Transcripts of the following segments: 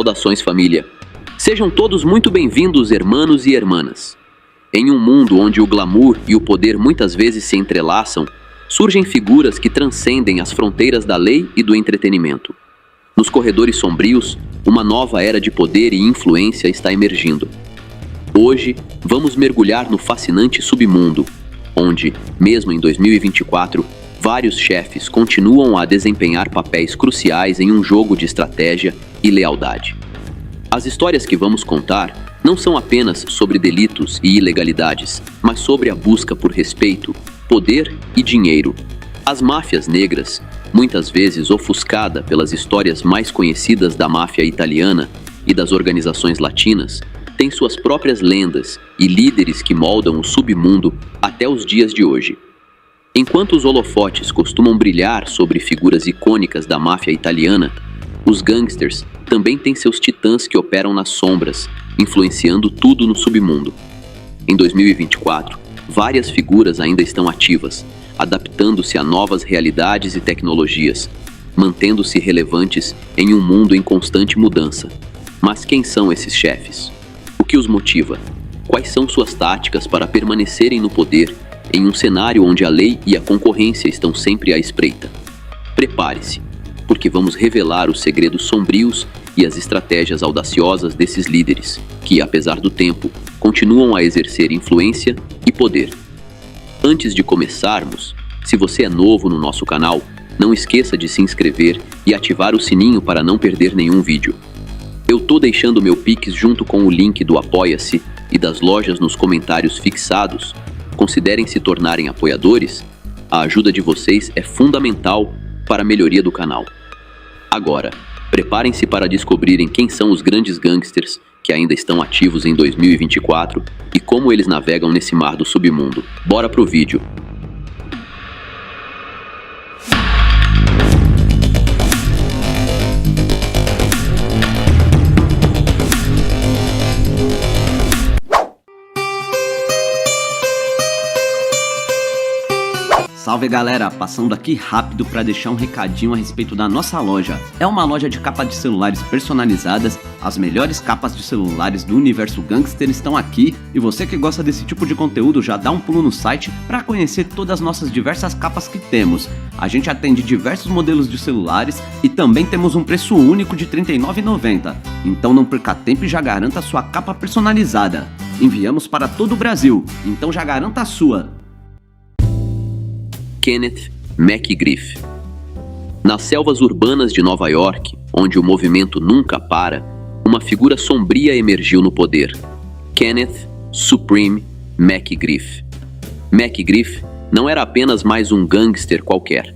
Saudações, família. Sejam todos muito bem-vindos, hermanos e hermanas. Em um mundo onde o glamour e o poder muitas vezes se entrelaçam, surgem figuras que transcendem as fronteiras da lei e do entretenimento. Nos corredores sombrios, uma nova era de poder e influência está emergindo. Hoje, vamos mergulhar no fascinante submundo, onde, mesmo em 2024, vários chefes continuam a desempenhar papéis cruciais em um jogo de estratégia e lealdade. As histórias que vamos contar não são apenas sobre delitos e ilegalidades, mas sobre a busca por respeito, poder e dinheiro. As máfias negras, muitas vezes ofuscada pelas histórias mais conhecidas da máfia italiana e das organizações latinas, têm suas próprias lendas e líderes que moldam o submundo até os dias de hoje. Enquanto os holofotes costumam brilhar sobre figuras icônicas da máfia italiana, os gangsters também têm seus titãs que operam nas sombras, influenciando tudo no submundo. Em 2024, várias figuras ainda estão ativas, adaptando-se a novas realidades e tecnologias, mantendo-se relevantes em um mundo em constante mudança. Mas quem são esses chefes? O que os motiva? Quais são suas táticas para permanecerem no poder em um cenário onde a lei e a concorrência estão sempre à espreita? Prepare-se, porque vamos revelar os segredos sombrios e as estratégias audaciosas desses líderes, que, apesar do tempo, continuam a exercer influência e poder. Antes de começarmos, se você é novo no nosso canal, não esqueça de se inscrever e ativar o sininho para não perder nenhum vídeo. Eu tô deixando meu Pix junto com o link do Apoia-se e das lojas nos comentários fixados. Considerem se tornarem apoiadores. A ajuda de vocês é fundamental para a melhoria do canal. Agora, preparem-se para descobrirem quem são os grandes gangsters que ainda estão ativos em 2024 e como eles navegam nesse mar do submundo. Bora pro vídeo! Salve galera, passando aqui rápido para deixar um recadinho a respeito da nossa loja. É uma loja de capa de celulares personalizadas, as melhores capas de celulares do universo gangster estão aqui e você que gosta desse tipo de conteúdo já dá um pulo no site para conhecer todas as nossas diversas capas que temos. A gente atende diversos modelos de celulares e também temos um preço único de R$ 39,90, então não perca tempo e já garanta a sua capa personalizada. Enviamos para todo o Brasil, então já garanta a sua. Kenneth McGriff. Nas selvas urbanas de Nova York, onde o movimento nunca para, uma figura sombria emergiu no poder. Kenneth Supreme McGriff. McGriff não era apenas mais um gangster qualquer.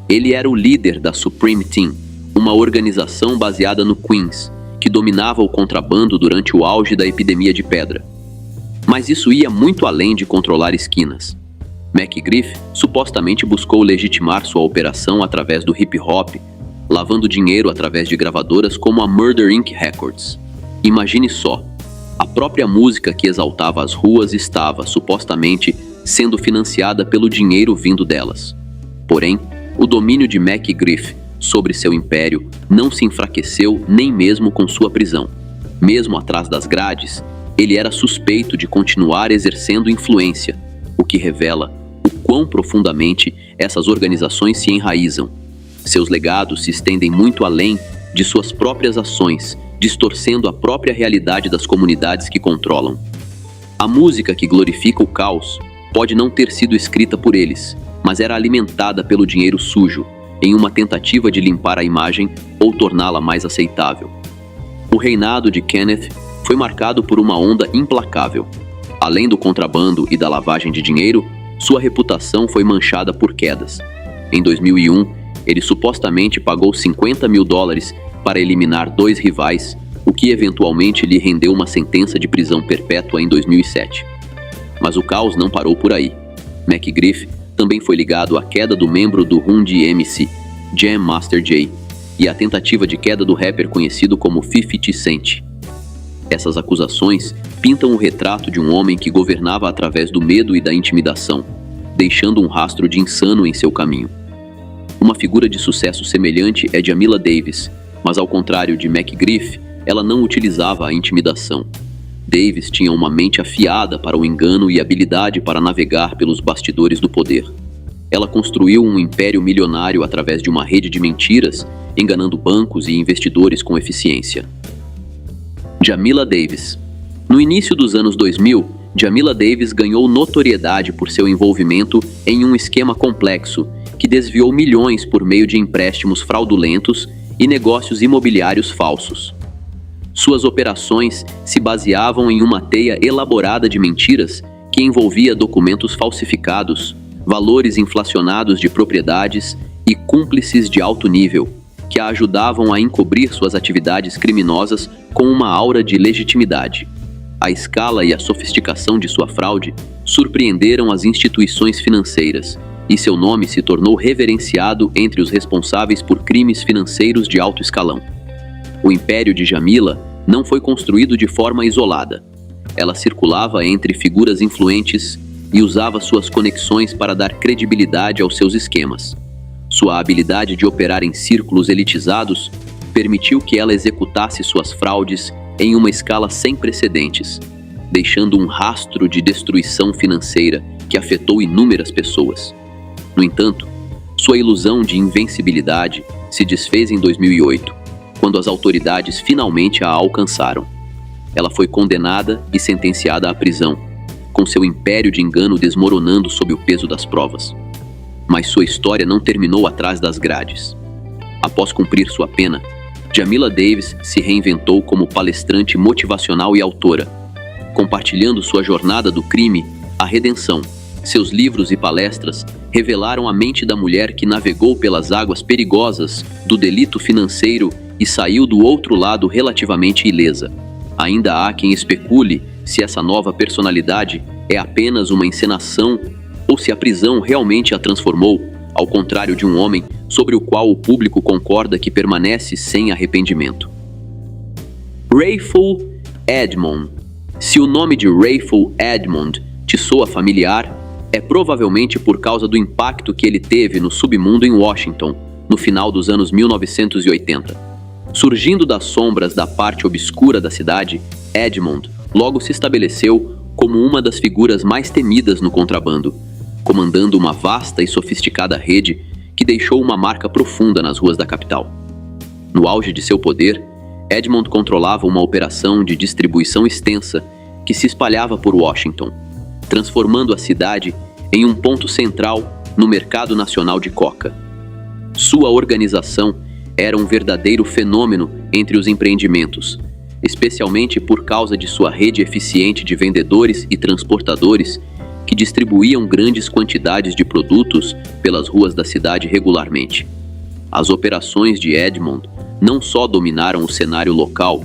Ele era o líder da Supreme Team, uma organização baseada no Queens, que dominava o contrabando durante o auge da epidemia de pedra. Mas isso ia muito além de controlar esquinas. McGriff supostamente buscou legitimar sua operação através do hip-hop, lavando dinheiro através de gravadoras como a Murder Inc. Records. Imagine só, a própria música que exaltava as ruas estava, supostamente, sendo financiada pelo dinheiro vindo delas. Porém, o domínio de McGriff sobre seu império não se enfraqueceu nem mesmo com sua prisão. Mesmo atrás das grades, ele era suspeito de continuar exercendo influência, o que revela o quão profundamente essas organizações se enraizam. Seus legados se estendem muito além de suas próprias ações, distorcendo a própria realidade das comunidades que controlam. A música que glorifica o caos pode não ter sido escrita por eles, mas era alimentada pelo dinheiro sujo, em uma tentativa de limpar a imagem ou torná-la mais aceitável. O reinado de Kenneth foi marcado por uma onda implacável. Além do contrabando e da lavagem de dinheiro, sua reputação foi manchada por quedas. Em 2001, ele supostamente pagou $50 mil para eliminar 2 rivais, o que eventualmente lhe rendeu uma sentença de prisão perpétua em 2007. Mas o caos não parou por aí. McGriff também foi ligado à queda do membro do Run DMC, Jam Master Jay, e à tentativa de queda do rapper conhecido como 50 Cent. Essas acusações pintam o retrato de um homem que governava através do medo e da intimidação, deixando um rastro de insano em seu caminho. Uma figura de sucesso semelhante é Jamila Davis, mas ao contrário de McGriff, ela não utilizava a intimidação. Davis tinha uma mente afiada para o engano e habilidade para navegar pelos bastidores do poder. Ela construiu um império milionário através de uma rede de mentiras, enganando bancos e investidores com eficiência. Jamila Davis. No início dos anos 2000, Jamila Davis ganhou notoriedade por seu envolvimento em um esquema complexo que desviou milhões por meio de empréstimos fraudulentos e negócios imobiliários falsos. Suas operações se baseavam em uma teia elaborada de mentiras que envolvia documentos falsificados, valores inflacionados de propriedades e cúmplices de alto nível, que a ajudavam a encobrir suas atividades criminosas com uma aura de legitimidade. A escala e a sofisticação de sua fraude surpreenderam as instituições financeiras, e seu nome se tornou reverenciado entre os responsáveis por crimes financeiros de alto escalão. O império de Jamila não foi construído de forma isolada. Ela circulava entre figuras influentes e usava suas conexões para dar credibilidade aos seus esquemas. Sua habilidade de operar em círculos elitizados permitiu que ela executasse suas fraudes em uma escala sem precedentes, deixando um rastro de destruição financeira que afetou inúmeras pessoas. No entanto, sua ilusão de invencibilidade se desfez em 2008, quando as autoridades finalmente a alcançaram. Ela foi condenada e sentenciada à prisão, com seu império de engano desmoronando sob o peso das provas. Mas sua história não terminou atrás das grades. Após cumprir sua pena, Jamila Davis se reinventou como palestrante motivacional e autora, compartilhando sua jornada do crime à redenção. Seus livros e palestras revelaram a mente da mulher que navegou pelas águas perigosas do delito financeiro e saiu do outro lado relativamente ilesa. Ainda há quem especule se essa nova personalidade é apenas uma encenação ou se a prisão realmente a transformou, ao contrário de um homem sobre o qual o público concorda que permanece sem arrependimento. Rayful Edmond. Se o nome de Rayful Edmond te soa familiar, é provavelmente por causa do impacto que ele teve no submundo em Washington, no final dos anos 1980. Surgindo das sombras da parte obscura da cidade, Edmond logo se estabeleceu como uma das figuras mais temidas no contrabando, comandando uma vasta e sofisticada rede que deixou uma marca profunda nas ruas da capital. No auge de seu poder, Edmond controlava uma operação de distribuição extensa que se espalhava por Washington, transformando a cidade em um ponto central no mercado nacional de coca. Sua organização era um verdadeiro fenômeno entre os empreendimentos, especialmente por causa de sua rede eficiente de vendedores e transportadores que distribuíam grandes quantidades de produtos pelas ruas da cidade regularmente. As operações de Edmond não só dominaram o cenário local,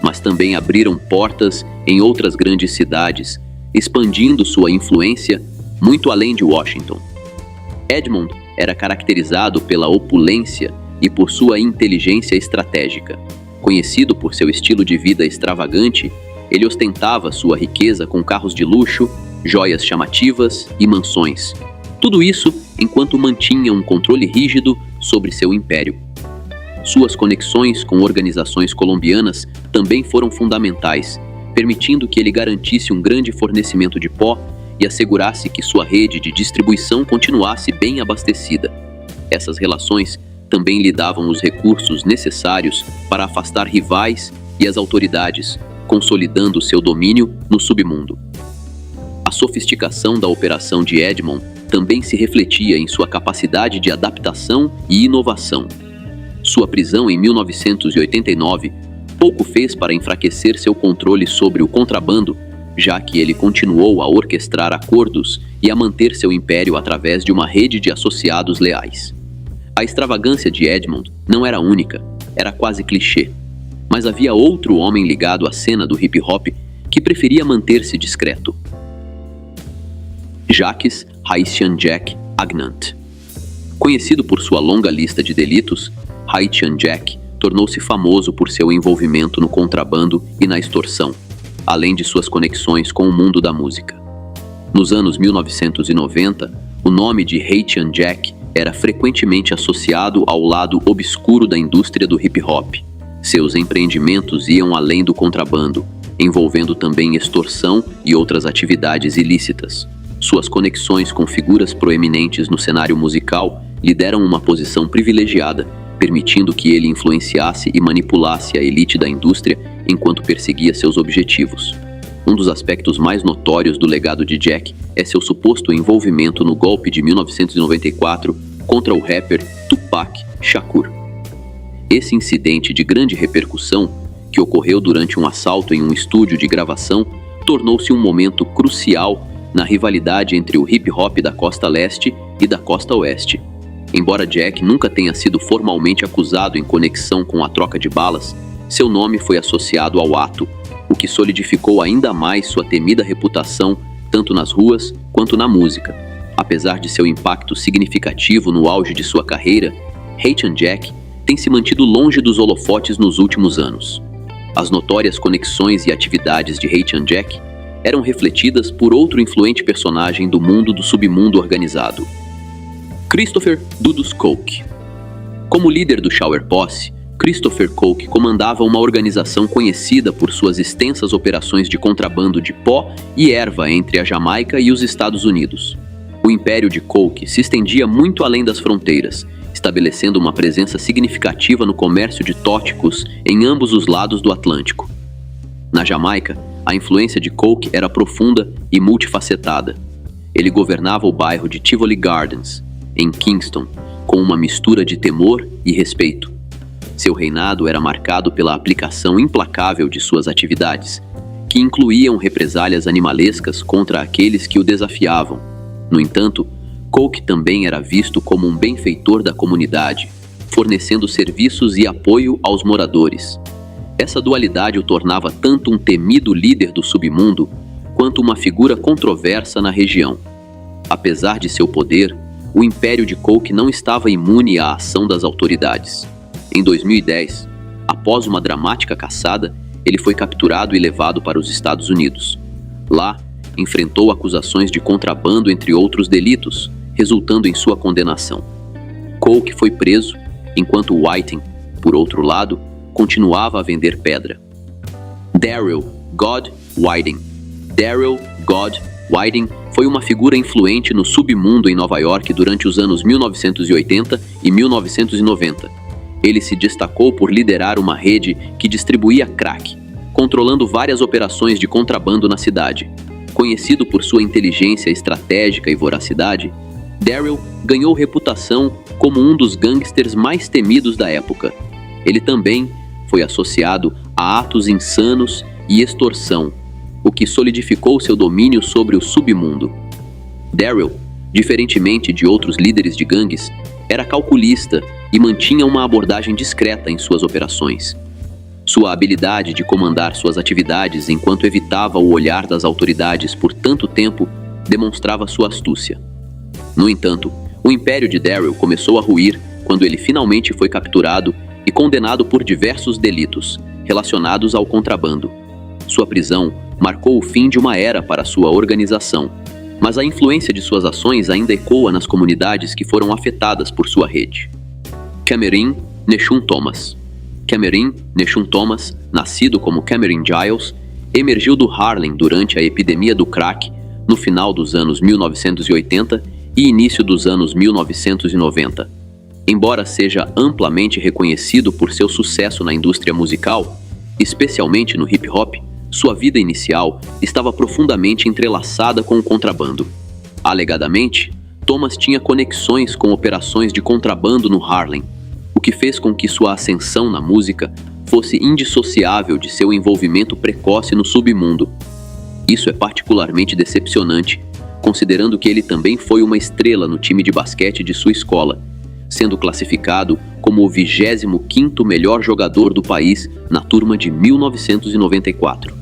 mas também abriram portas em outras grandes cidades, expandindo sua influência muito além de Washington. Edmond era caracterizado pela opulência e por sua inteligência estratégica. Conhecido por seu estilo de vida extravagante, ele ostentava sua riqueza com carros de luxo, joias chamativas e mansões. Tudo isso enquanto mantinha um controle rígido sobre seu império. Suas conexões com organizações colombianas também foram fundamentais, permitindo que ele garantisse um grande fornecimento de pó e assegurasse que sua rede de distribuição continuasse bem abastecida. Essas relações também lhe davam os recursos necessários para afastar rivais e as autoridades, consolidando seu domínio no submundo. A sofisticação da operação de Edmond também se refletia em sua capacidade de adaptação e inovação. Sua prisão em 1989 pouco fez para enfraquecer seu controle sobre o contrabando, já que ele continuou a orquestrar acordos e a manter seu império através de uma rede de associados leais. A extravagância de Edmond não era única, era quase clichê. Mas havia outro homem ligado à cena do hip-hop que preferia manter-se discreto. Jacques Haitian Jack Agnant. Conhecido por sua longa lista de delitos, Haitian Jack tornou-se famoso por seu envolvimento no contrabando e na extorsão, além de suas conexões com o mundo da música. Nos anos 1990, o nome de Haitian Jack era frequentemente associado ao lado obscuro da indústria do hip-hop. Seus empreendimentos iam além do contrabando, envolvendo também extorsão e outras atividades ilícitas. Suas conexões com figuras proeminentes no cenário musical lhe deram uma posição privilegiada, permitindo que ele influenciasse e manipulasse a elite da indústria enquanto perseguia seus objetivos. Um dos aspectos mais notórios do legado de Jack é seu suposto envolvimento no golpe de 1994 contra o rapper Tupac Shakur. Esse incidente de grande repercussão, que ocorreu durante um assalto em um estúdio de gravação, tornou-se um momento crucial na rivalidade entre o hip-hop da costa leste e da costa oeste. Embora Jack nunca tenha sido formalmente acusado em conexão com a troca de balas, seu nome foi associado ao ato, o que solidificou ainda mais sua temida reputação tanto nas ruas quanto na música. Apesar de seu impacto significativo no auge de sua carreira, Haitian Jack tem se mantido longe dos holofotes nos últimos anos. As notórias conexões e atividades de Haitian Jack eram refletidas por outro influente personagem do mundo do submundo organizado, Christopher Dudus Coke. Como líder do Shower Posse, Christopher Coke comandava uma organização conhecida por suas extensas operações de contrabando de pó e erva entre a Jamaica e os Estados Unidos. O império de Coke se estendia muito além das fronteiras, estabelecendo uma presença significativa no comércio de tóxicos em ambos os lados do Atlântico. Na Jamaica, a influência de Coke era profunda e multifacetada. Ele governava o bairro de Tivoli Gardens, em Kingston, com uma mistura de temor e respeito. Seu reinado era marcado pela aplicação implacável de suas atividades, que incluíam represálias animalescas contra aqueles que o desafiavam. No entanto, Coke também era visto como um benfeitor da comunidade, fornecendo serviços e apoio aos moradores. Essa dualidade o tornava tanto um temido líder do submundo, quanto uma figura controversa na região. Apesar de seu poder, o império de Coke não estava imune à ação das autoridades. Em 2010, após uma dramática caçada, ele foi capturado e levado para os Estados Unidos. Lá, enfrentou acusações de contrabando entre outros delitos, resultando em sua condenação. Coke foi preso, enquanto Whiting, por outro lado, continuava a vender pedra. Darrell God Whiting. Darrell God Whiting foi uma figura influente no submundo em Nova York durante os anos 1980 e 1990. Ele se destacou por liderar uma rede que distribuía crack, controlando várias operações de contrabando na cidade. Conhecido por sua inteligência estratégica e voracidade, Darrell ganhou reputação como um dos gangsters mais temidos da época. Ele também foi associado a atos insanos e extorsão, o que solidificou seu domínio sobre o submundo. Darrell, diferentemente de outros líderes de gangues, era calculista e mantinha uma abordagem discreta em suas operações. Sua habilidade de comandar suas atividades enquanto evitava o olhar das autoridades por tanto tempo demonstrava sua astúcia. No entanto, o império de Darrell começou a ruir quando ele finalmente foi capturado e condenado por diversos delitos relacionados ao contrabando. Sua prisão marcou o fim de uma era para sua organização, mas a influência de suas ações ainda ecoa nas comunidades que foram afetadas por sua rede. Cameron Neshun Thomas. Cameron Neshun Thomas, nascido como Cameron Giles, emergiu do Harlem durante a epidemia do crack no final dos anos 1980 e início dos anos 1990. Embora seja amplamente reconhecido por seu sucesso na indústria musical, especialmente no hip-hop, sua vida inicial estava profundamente entrelaçada com o contrabando. Alegadamente, Thomas tinha conexões com operações de contrabando no Harlem, o que fez com que sua ascensão na música fosse indissociável de seu envolvimento precoce no submundo. Isso é particularmente decepcionante, considerando que ele também foi uma estrela no time de basquete de sua escola, sendo classificado como o 25º melhor jogador do país na turma de 1994.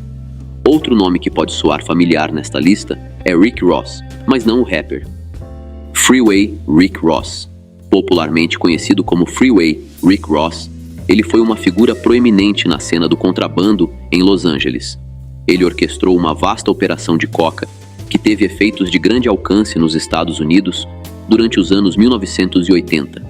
Outro nome que pode soar familiar nesta lista é Rick Ross, mas não o rapper. Freeway Rick Ross. Popularmente conhecido como Freeway Rick Ross, ele foi uma figura proeminente na cena do contrabando em Los Angeles. Ele orquestrou uma vasta operação de coca que teve efeitos de grande alcance nos Estados Unidos durante os anos 1980.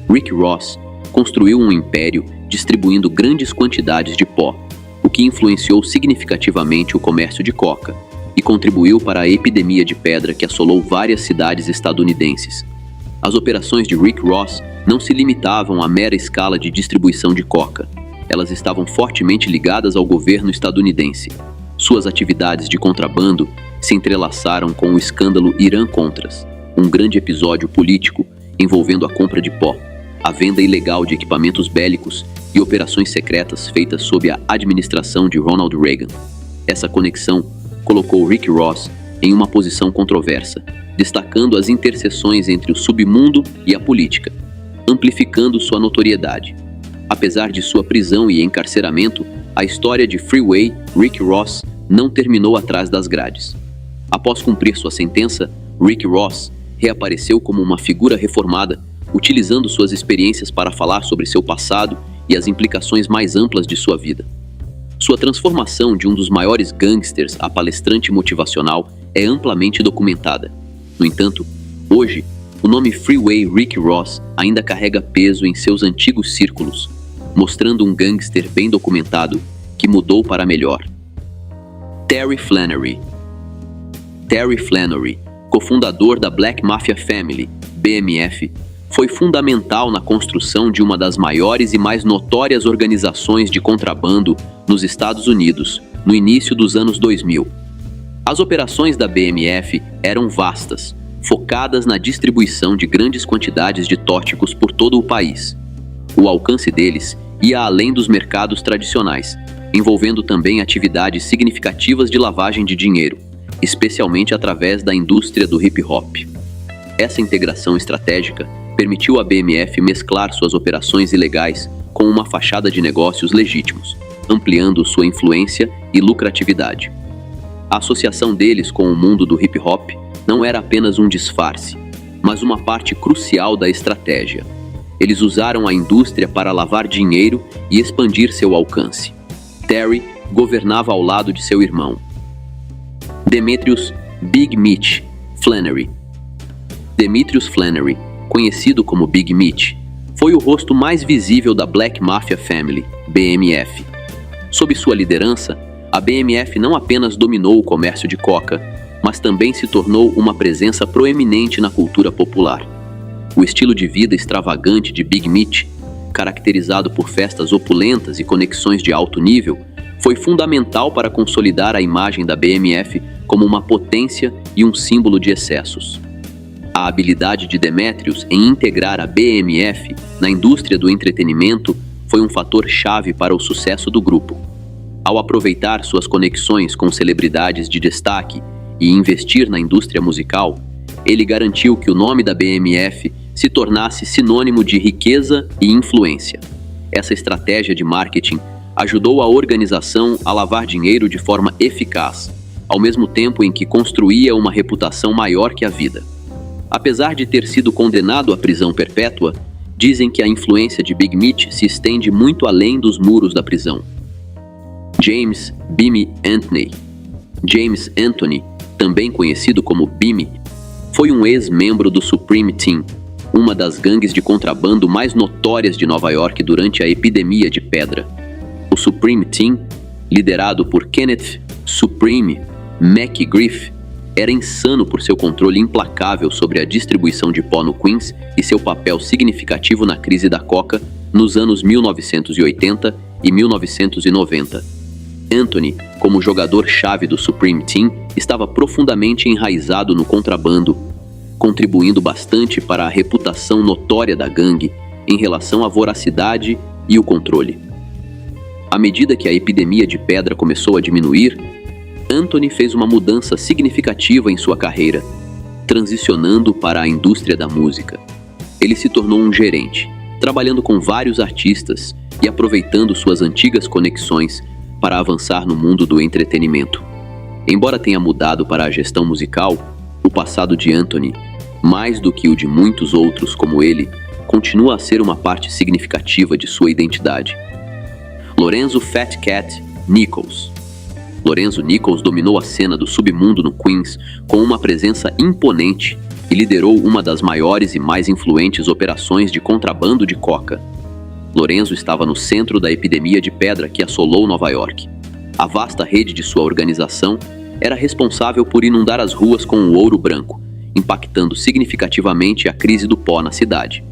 Rick Ross construiu um império distribuindo grandes quantidades de pó, o que influenciou significativamente o comércio de coca e contribuiu para a epidemia de pedra que assolou várias cidades estadunidenses. As operações de Rick Ross não se limitavam à mera escala de distribuição de coca. Elas estavam fortemente ligadas ao governo estadunidense. Suas atividades de contrabando se entrelaçaram com o escândalo Irã-Contras, um grande episódio político envolvendo a compra de pó, a venda ilegal de equipamentos bélicos e operações secretas feitas sob a administração de Ronald Reagan. Essa conexão colocou Rick Ross em uma posição controversa, destacando as interseções entre o submundo e a política, amplificando sua notoriedade. Apesar de sua prisão e encarceramento, a história de Freeway Rick Ross não terminou atrás das grades. Após cumprir sua sentença, Rick Ross reapareceu como uma figura reformada, utilizando suas experiências para falar sobre seu passado e as implicações mais amplas de sua vida. Sua transformação de um dos maiores gangsters a palestrante motivacional é amplamente documentada. No entanto, hoje, o nome Freeway Rick Ross ainda carrega peso em seus antigos círculos, mostrando um gangster bem documentado que mudou para melhor. Terry Flannery. Terry Flannery, cofundador da Black Mafia Family, BMF, foi fundamental na construção de uma das maiores e mais notórias organizações de contrabando nos Estados Unidos, no início dos anos 2000. As operações da BMF eram vastas, focadas na distribuição de grandes quantidades de tóxicos por todo o país. O alcance deles ia além dos mercados tradicionais, envolvendo também atividades significativas de lavagem de dinheiro, especialmente através da indústria do hip-hop. Essa integração estratégica permitiu à BMF mesclar suas operações ilegais com uma fachada de negócios legítimos, ampliando sua influência e lucratividade. A associação deles com o mundo do hip-hop não era apenas um disfarce, mas uma parte crucial da estratégia. Eles usaram a indústria para lavar dinheiro e expandir seu alcance. Terry governava ao lado de seu irmão, Demetrius Big Mitch Flannery. Demetrius Flannery, conhecido como Big Mitch, foi o rosto mais visível da Black Mafia Family, BMF. Sob sua liderança, a BMF não apenas dominou o comércio de coca, mas também se tornou uma presença proeminente na cultura popular. O estilo de vida extravagante de Big Mitch, caracterizado por festas opulentas e conexões de alto nível, foi fundamental para consolidar a imagem da BMF como uma potência e um símbolo de excessos. A habilidade de Demetrius em integrar a BMF na indústria do entretenimento foi um fator chave para o sucesso do grupo. Ao aproveitar suas conexões com celebridades de destaque e investir na indústria musical, ele garantiu que o nome da BMF se tornasse sinônimo de riqueza e influência. Essa estratégia de marketing ajudou a organização a lavar dinheiro de forma eficaz, ao mesmo tempo em que construía uma reputação maior que a vida. Apesar de ter sido condenado à prisão perpétua, dizem que a influência de Big Mitch se estende muito além dos muros da prisão. James "Bimmy" Anthony. James Anthony, também conhecido como Bimmy, foi um ex-membro do Supreme Team, uma das gangues de contrabando mais notórias de Nova York durante a epidemia de pedra. O Supreme Team, liderado por Kenneth Supreme McGriff, era insano por seu controle implacável sobre a distribuição de pó no Queens e seu papel significativo na crise da coca nos anos 1980 e 1990. Anthony, como jogador-chave do Supreme Team, estava profundamente enraizado no contrabando, contribuindo bastante para a reputação notória da gangue em relação à voracidade e o controle. À medida que a epidemia de pedra começou a diminuir, Anthony fez uma mudança significativa em sua carreira, transicionando para a indústria da música. Ele se tornou um gerente, trabalhando com vários artistas e aproveitando suas antigas conexões para avançar no mundo do entretenimento. Embora tenha mudado para a gestão musical, o passado de Anthony, mais do que o de muitos outros como ele, continua a ser uma parte significativa de sua identidade. Lorenzo "Fat Cat" Nichols. Lorenzo Nichols dominou a cena do submundo no Queens com uma presença imponente e liderou uma das maiores e mais influentes operações de contrabando de coca. Lorenzo estava no centro da epidemia de pedra que assolou Nova York. A vasta rede de sua organização era responsável por inundar as ruas com o ouro branco, impactando significativamente a crise do pó na cidade.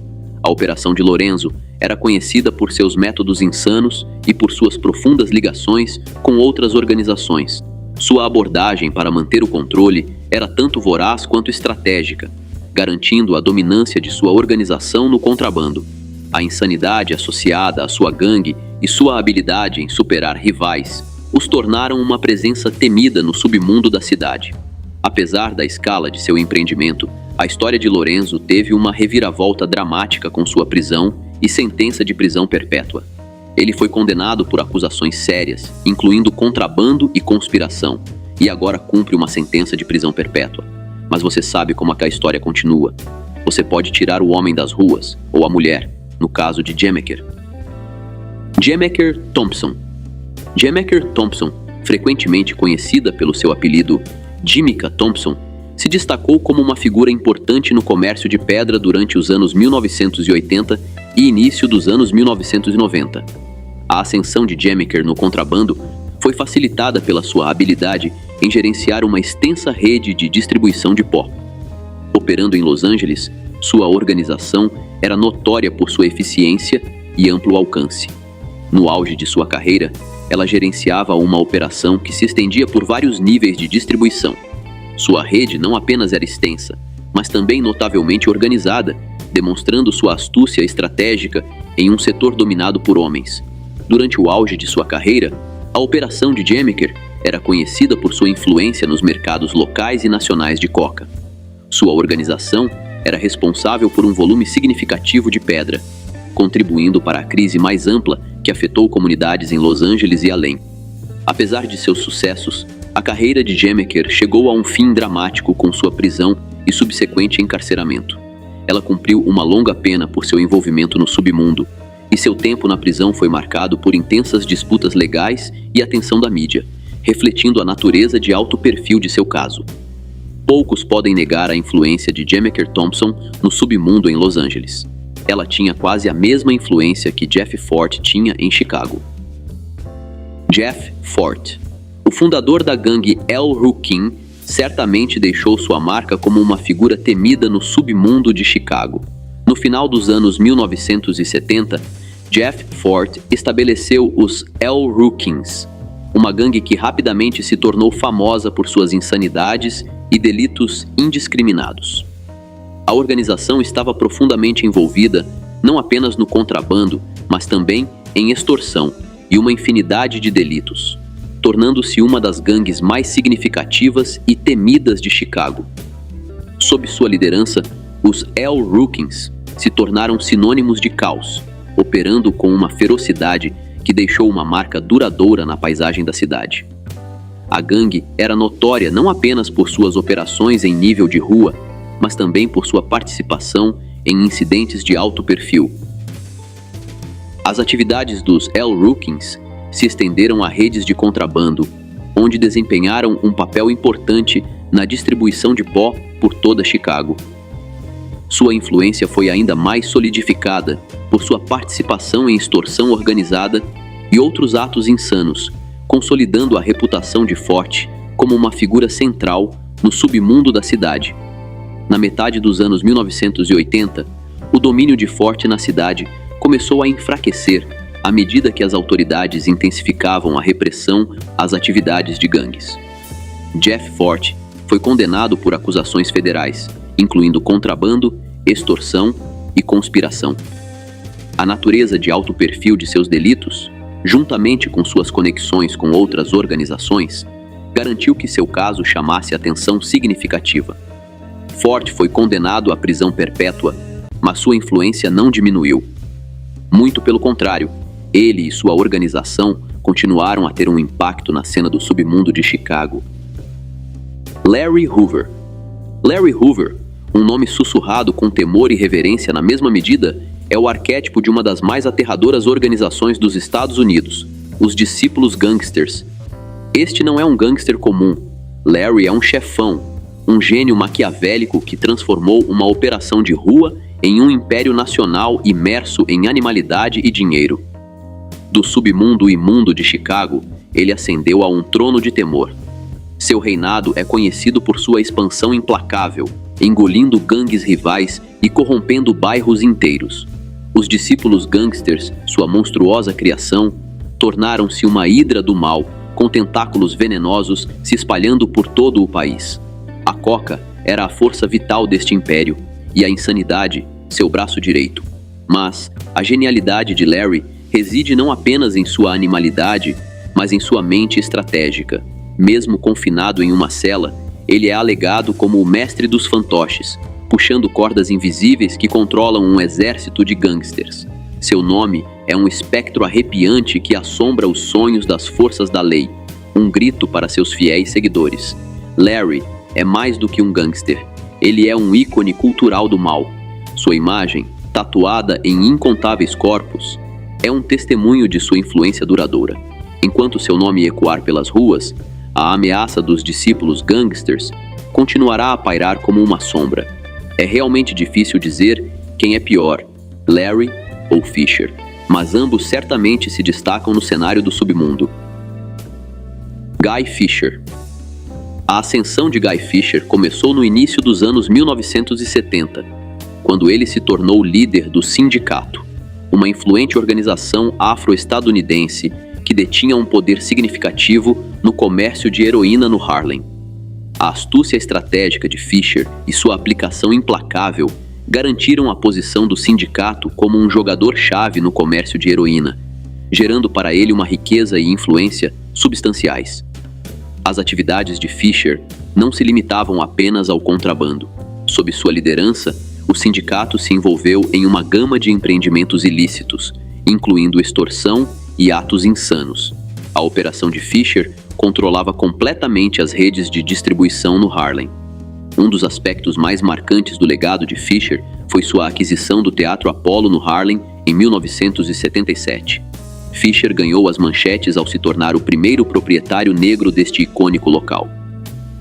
A operação de Lorenzo era conhecida por seus métodos insanos e por suas profundas ligações com outras organizações. Sua abordagem para manter o controle era tanto voraz quanto estratégica, garantindo a dominância de sua organização no contrabando. A insanidade associada à sua gangue e sua habilidade em superar rivais os tornaram uma presença temida no submundo da cidade. Apesar da escala de seu empreendimento, a história de Lorenzo teve uma reviravolta dramática com sua prisão e sentença de prisão perpétua. Ele foi condenado por acusações sérias, incluindo contrabando e conspiração, e agora cumpre uma sentença de prisão perpétua. Mas você sabe como a história continua. Você pode tirar o homem das ruas, ou a mulher, no caso de Jemaker. Jemaker Thompson. Jemaker Thompson, frequentemente conhecida pelo seu apelido Jimica Thompson, se destacou como uma figura importante no comércio de pedra durante os anos 1980 e início dos anos 1990. A ascensão de Jemaker no contrabando foi facilitada pela sua habilidade em gerenciar uma extensa rede de distribuição de pó. Operando em Los Angeles, sua organização era notória por sua eficiência e amplo alcance. No auge de sua carreira, ela gerenciava uma operação que se estendia por vários níveis de distribuição. Sua rede não apenas era extensa, mas também notavelmente organizada, demonstrando sua astúcia estratégica em um setor dominado por homens. Durante o auge de sua carreira, a operação de Jemaker era conhecida por sua influência nos mercados locais e nacionais de coca. Sua organização era responsável por um volume significativo de pedra, contribuindo para a crise mais ampla que afetou comunidades em Los Angeles e além. Apesar de seus sucessos, a carreira de Jemaker chegou a um fim dramático com sua prisão e subsequente encarceramento. Ela cumpriu uma longa pena por seu envolvimento no submundo, e seu tempo na prisão foi marcado por intensas disputas legais e atenção da mídia, refletindo a natureza de alto perfil de seu caso. Poucos podem negar a influência de Jemaker Thompson no submundo em Los Angeles. Ela tinha quase a mesma influência que Jeff Fort tinha em Chicago. Jeff Fort. O fundador da gangue El Rookin certamente deixou sua marca como uma figura temida no submundo de Chicago. No final dos anos 1970, Jeff Fort estabeleceu os El Rookins, uma gangue que rapidamente se tornou famosa por suas insanidades e delitos indiscriminados. A organização estava profundamente envolvida não apenas no contrabando, mas também em extorsão e uma infinidade de delitos, tornando-se uma das gangues mais significativas e temidas de Chicago. Sob sua liderança, os El Rookins se tornaram sinônimos de caos, operando com uma ferocidade que deixou uma marca duradoura na paisagem da cidade. A gangue era notória não apenas por suas operações em nível de rua, mas também por sua participação em incidentes de alto perfil. As atividades dos El Rookins se estenderam a redes de contrabando, onde desempenharam um papel importante na distribuição de pó por toda Chicago. Sua influência foi ainda mais solidificada por sua participação em extorsão organizada e outros atos insanos, consolidando a reputação de Fort como uma figura central no submundo da cidade. Na metade dos anos 1980, o domínio de Fort na cidade começou a enfraquecer à medida que as autoridades intensificavam a repressão às atividades de gangues. Jeff Fort foi condenado por acusações federais, incluindo contrabando, extorsão e conspiração. A natureza de alto perfil de seus delitos, juntamente com suas conexões com outras organizações, garantiu que seu caso chamasse atenção significativa. Fort foi condenado à prisão perpétua, mas sua influência não diminuiu. Muito pelo contrário, ele e sua organização continuaram a ter um impacto na cena do submundo de Chicago. Larry Hoover. Larry Hoover, um nome sussurrado com temor e reverência na mesma medida, é o arquétipo de uma das mais aterradoras organizações dos Estados Unidos, os Discípulos Gangsters. Este não é um gangster comum. Larry é um chefão, um gênio maquiavélico que transformou uma operação de rua em um império nacional imerso em animalidade e dinheiro. Do submundo imundo de Chicago, ele ascendeu a um trono de temor. Seu reinado é conhecido por sua expansão implacável, engolindo gangues rivais e corrompendo bairros inteiros. Os discípulos gangsters, sua monstruosa criação, tornaram-se uma hidra do mal, com tentáculos venenosos se espalhando por todo o país. A coca era a força vital deste império, e a insanidade, seu braço direito. Mas a genialidade de Larry reside não apenas em sua animalidade, mas em sua mente estratégica. Mesmo confinado em uma cela, ele é alegado como o mestre dos fantoches, puxando cordas invisíveis que controlam um exército de gangsters. Seu nome é um espectro arrepiante que assombra os sonhos das forças da lei, um grito para seus fiéis seguidores. Larry é mais do que um gangster. Ele é um ícone cultural do mal. Sua imagem, tatuada em incontáveis corpos, é um testemunho de sua influência duradoura. Enquanto seu nome ecoar pelas ruas, a ameaça dos discípulos gangsters continuará a pairar como uma sombra. É realmente difícil dizer quem é pior, Larry ou Fisher, mas ambos certamente se destacam no cenário do submundo. Guy Fisher. A ascensão de Guy Fisher começou no início dos anos 1970, quando ele se tornou líder do Sindicato, uma influente organização afro-estadunidense que detinha um poder significativo no comércio de heroína no Harlem. A astúcia estratégica de Fisher e sua aplicação implacável garantiram a posição do sindicato como um jogador-chave no comércio de heroína, gerando para ele uma riqueza e influência substanciais. As atividades de Fisher não se limitavam apenas ao contrabando. Sob sua liderança, o sindicato se envolveu em uma gama de empreendimentos ilícitos, incluindo extorsão e atos insanos. A operação de Fisher controlava completamente as redes de distribuição no Harlem. Um dos aspectos mais marcantes do legado de Fisher foi sua aquisição do Teatro Apollo no Harlem em 1977. Fisher ganhou as manchetes ao se tornar o primeiro proprietário negro deste icônico local.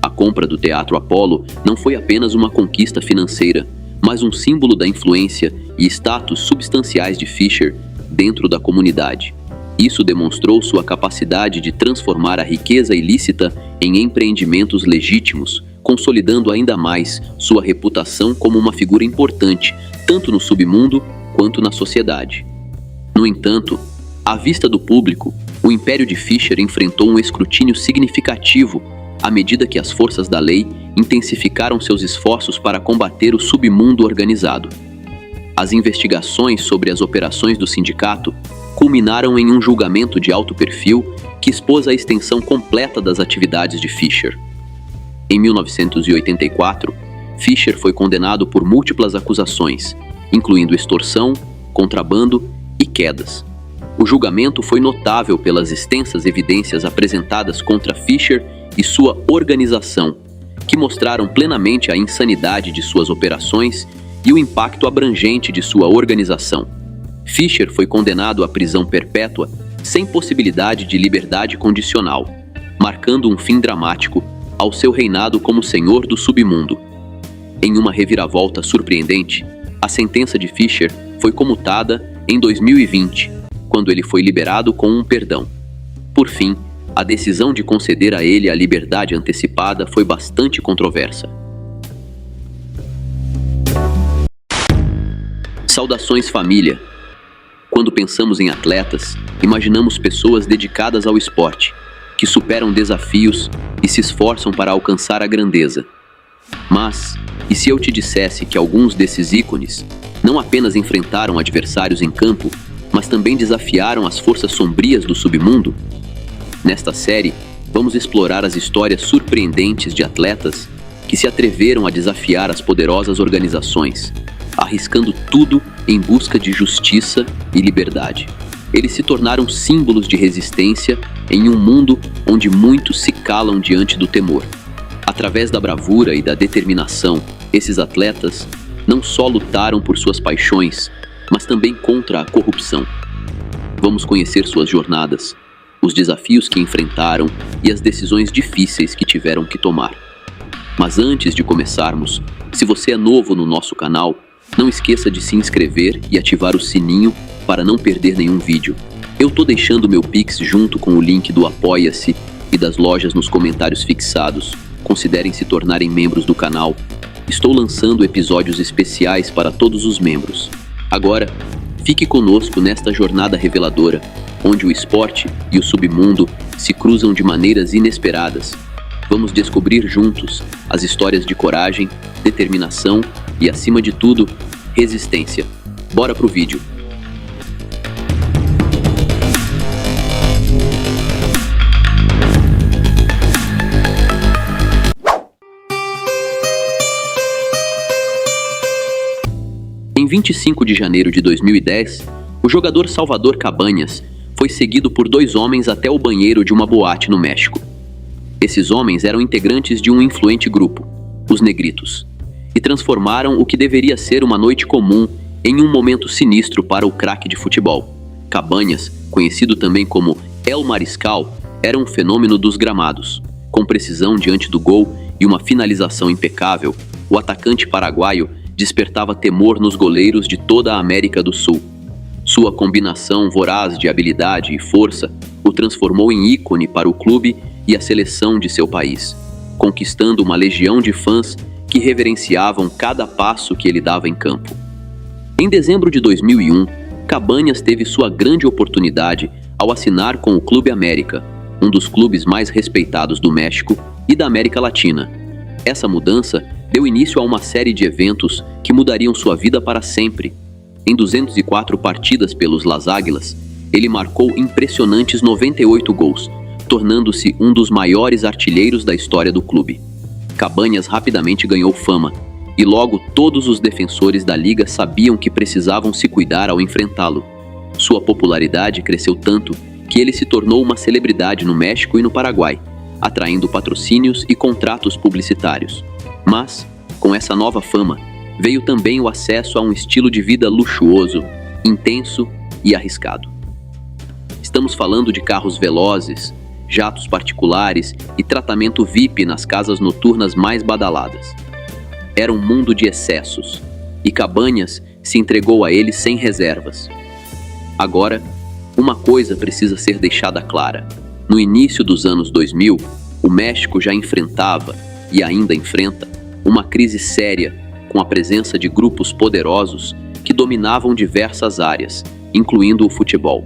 A compra do Teatro Apollo não foi apenas uma conquista financeira, mas um símbolo da influência e status substanciais de Fisher dentro da comunidade. Isso demonstrou sua capacidade de transformar a riqueza ilícita em empreendimentos legítimos, consolidando ainda mais sua reputação como uma figura importante, tanto no submundo quanto na sociedade. No entanto, à vista do público, o império de Fisher enfrentou um escrutínio significativo à medida que as forças da lei intensificaram seus esforços para combater o submundo organizado. As investigações sobre as operações do sindicato culminaram em um julgamento de alto perfil que expôs a extensão completa das atividades de Fisher. Em 1984, Fisher foi condenado por múltiplas acusações, incluindo extorsão, contrabando e quedas. O julgamento foi notável pelas extensas evidências apresentadas contra Fisher e sua organização, que mostraram plenamente a insanidade de suas operações e o impacto abrangente de sua organização. Fisher foi condenado à prisão perpétua sem possibilidade de liberdade condicional, marcando um fim dramático ao seu reinado como senhor do submundo. Em uma reviravolta surpreendente, a sentença de Fisher foi comutada em 2020, quando ele foi liberado com um perdão. Por fim, a decisão de conceder a ele a liberdade antecipada foi bastante controversa. Saudações, família! Quando pensamos em atletas, imaginamos pessoas dedicadas ao esporte, que superam desafios e se esforçam para alcançar a grandeza. Mas, e se eu te dissesse que alguns desses ícones não apenas enfrentaram adversários em campo, mas também desafiaram as forças sombrias do submundo? Nesta série, vamos explorar as histórias surpreendentes de atletas que se atreveram a desafiar as poderosas organizações, arriscando tudo em busca de justiça e liberdade. Eles se tornaram símbolos de resistência em um mundo onde muitos se calam diante do temor. Através da bravura e da determinação, esses atletas não só lutaram por suas paixões, mas também contra a corrupção. Vamos conhecer suas jornadas, os desafios que enfrentaram e as decisões difíceis que tiveram que tomar. Mas antes de começarmos, se você é novo no nosso canal, Não esqueça de se inscrever e ativar o sininho para não perder nenhum vídeo. Eu tô deixando meu Pix junto com o link do Apoia-se e das lojas nos comentários fixados. Considerem se tornarem membros do canal. Estou lançando episódios especiais para todos os membros. Agora, fique conosco nesta jornada reveladora, onde o esporte e o submundo se cruzam de maneiras inesperadas. Vamos descobrir juntos as histórias de coragem, determinação e, acima de tudo, resistência. Bora pro vídeo! Em 25 de janeiro de 2010, o jogador Salvador Cabañas foi seguido por dois homens até o banheiro de uma boate no México. Esses homens eram integrantes de um influente grupo, os Negritos, e transformaram o que deveria ser uma noite comum em um momento sinistro para o craque de futebol. Cabañas, conhecido também como El Mariscal, era um fenômeno dos gramados. Com precisão diante do gol e uma finalização impecável, o atacante paraguaio despertava temor nos goleiros de toda a América do Sul. Sua combinação voraz de habilidade e força o transformou em ícone para o clube e a seleção de seu país, conquistando uma legião de fãs que reverenciavam cada passo que ele dava em campo. Em dezembro de 2001, Cabañas teve sua grande oportunidade ao assinar com o Clube América, um dos clubes mais respeitados do México e da América Latina. Essa mudança deu início a uma série de eventos que mudariam sua vida para sempre. Em 204 partidas pelos Las Águilas, ele marcou impressionantes 98 gols, tornando-se um dos maiores artilheiros da história do clube. Cabañas rapidamente ganhou fama, e logo todos os defensores da liga sabiam que precisavam se cuidar ao enfrentá-lo. Sua popularidade cresceu tanto que ele se tornou uma celebridade no México e no Paraguai, atraindo patrocínios e contratos publicitários. Mas, com essa nova fama, veio também o acesso a um estilo de vida luxuoso, intenso e arriscado. Estamos falando de carros velozes, jatos particulares e tratamento VIP nas casas noturnas mais badaladas. Era um mundo de excessos, e Cabañas se entregou a ele sem reservas. Agora, uma coisa precisa ser deixada clara. No início dos anos 2000, o México já enfrentava, e ainda enfrenta, uma crise séria com a presença de grupos poderosos que dominavam diversas áreas, incluindo o futebol.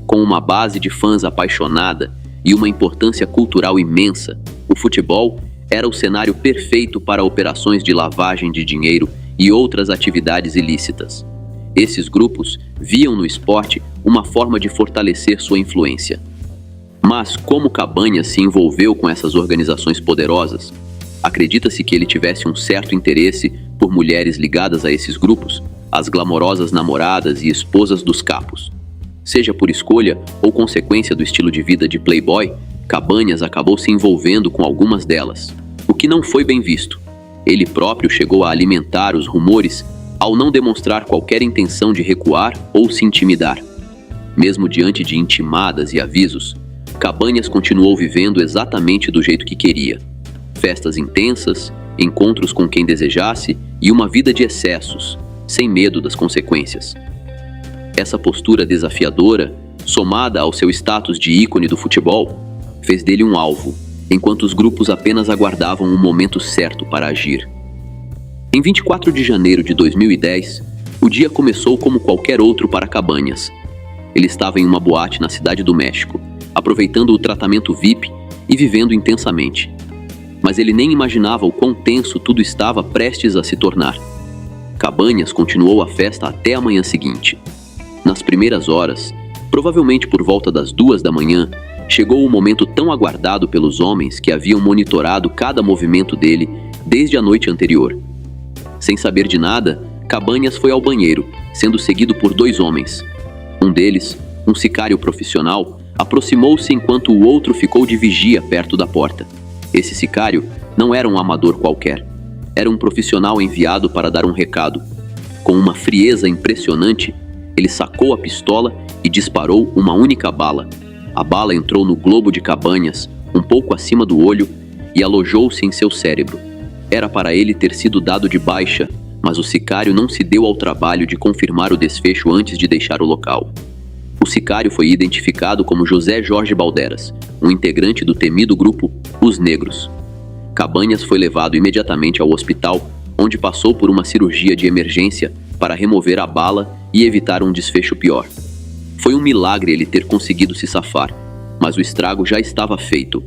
Com uma base de fãs apaixonada e uma importância cultural imensa, o futebol era o cenário perfeito para operações de lavagem de dinheiro e outras atividades ilícitas. Esses grupos viam no esporte uma forma de fortalecer sua influência. Mas como Cabañas se envolveu com essas organizações poderosas? Acredita-se que ele tivesse um certo interesse por mulheres ligadas a esses grupos, as glamorosas namoradas e esposas dos capos. Seja por escolha ou consequência do estilo de vida de playboy, Cabañas acabou se envolvendo com algumas delas, o que não foi bem visto. Ele próprio chegou a alimentar os rumores ao não demonstrar qualquer intenção de recuar ou se intimidar. Mesmo diante de intimadas e avisos, Cabañas continuou vivendo exatamente do jeito que queria. Festas intensas, encontros com quem desejasse e uma vida de excessos, sem medo das consequências. Essa postura desafiadora, somada ao seu status de ícone do futebol, fez dele um alvo, enquanto os grupos apenas aguardavam um momento certo para agir. Em 24 de janeiro de 2010, o dia começou como qualquer outro para Cabañas. Ele estava em uma boate na cidade do México, aproveitando o tratamento VIP e vivendo intensamente. Mas ele nem imaginava o quão tenso tudo estava prestes a se tornar. Cabañas continuou a festa até a manhã seguinte. Nas primeiras horas, provavelmente por volta das 2 da manhã, chegou o momento tão aguardado pelos homens que haviam monitorado cada movimento dele desde a noite anterior. Sem saber de nada, Cabañas foi ao banheiro, sendo seguido por dois homens. Um deles, um sicário profissional, aproximou-se enquanto o outro ficou de vigia perto da porta. Esse sicário não era um amador qualquer. Era um profissional enviado para dar um recado. Com uma frieza impressionante, ele sacou a pistola e disparou uma única bala. A bala entrou no globo de Cabañas, um pouco acima do olho, e alojou-se em seu cérebro. Era para ele ter sido dado de baixa, mas o sicário não se deu ao trabalho de confirmar o desfecho antes de deixar o local. O sicário foi identificado como José Jorge Balderas, um integrante do temido grupo Os Negros. Cabanhas foi levado imediatamente ao hospital, onde passou por uma cirurgia de emergência para remover a bala e evitar um desfecho pior. Foi um milagre ele ter conseguido se safar, mas o estrago já estava feito.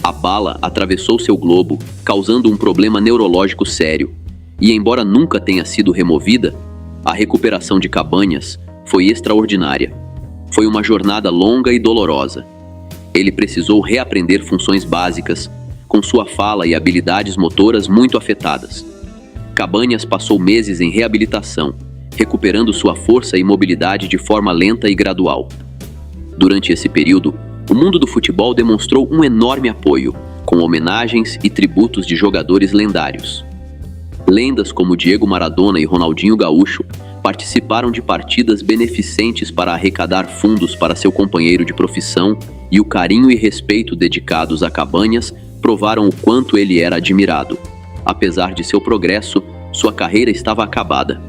A bala atravessou seu globo, causando um problema neurológico sério, e embora nunca tenha sido removida, a recuperação de Cabanhas foi extraordinária. Foi uma jornada longa e dolorosa. Ele precisou reaprender funções básicas, com sua fala e habilidades motoras muito afetadas. Cabanhas passou meses em reabilitação, recuperando sua força e mobilidade de forma lenta e gradual. Durante esse período, o mundo do futebol demonstrou um enorme apoio, com homenagens e tributos de jogadores lendários. Lendas como Diego Maradona e Ronaldinho Gaúcho participaram de partidas beneficentes para arrecadar fundos para seu companheiro de profissão, e o carinho e respeito dedicados a Cabanhas provaram o quanto ele era admirado. Apesar de seu progresso, sua carreira estava acabada.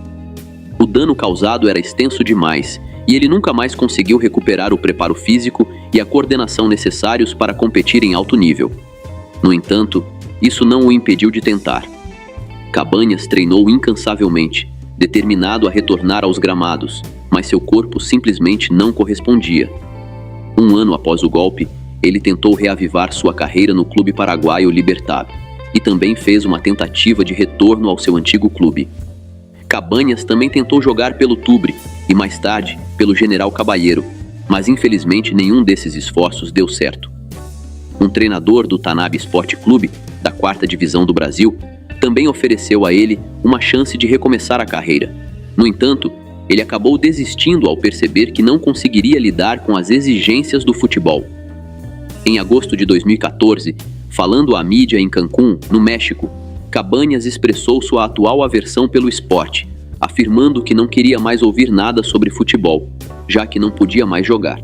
O dano causado era extenso demais, e ele nunca mais conseguiu recuperar o preparo físico e a coordenação necessários para competir em alto nível. No entanto, isso não o impediu de tentar. Cabanhas treinou incansavelmente, determinado a retornar aos gramados, mas seu corpo simplesmente não correspondia. Um ano após o golpe, ele tentou reavivar sua carreira no clube paraguaio Libertad, e também fez uma tentativa de retorno ao seu antigo clube. Cabanhas também tentou jogar pelo Tubre e mais tarde pelo General Caballero, mas infelizmente nenhum desses esforços deu certo. Um treinador do Tanabe Sport Clube, da 4ª Divisão do Brasil, também ofereceu a ele uma chance de recomeçar a carreira. No entanto, ele acabou desistindo ao perceber que não conseguiria lidar com as exigências do futebol. Em agosto de 2014, falando à mídia em Cancún, no México, Cabanhas expressou sua atual aversão pelo esporte, afirmando que não queria mais ouvir nada sobre futebol, já que não podia mais jogar.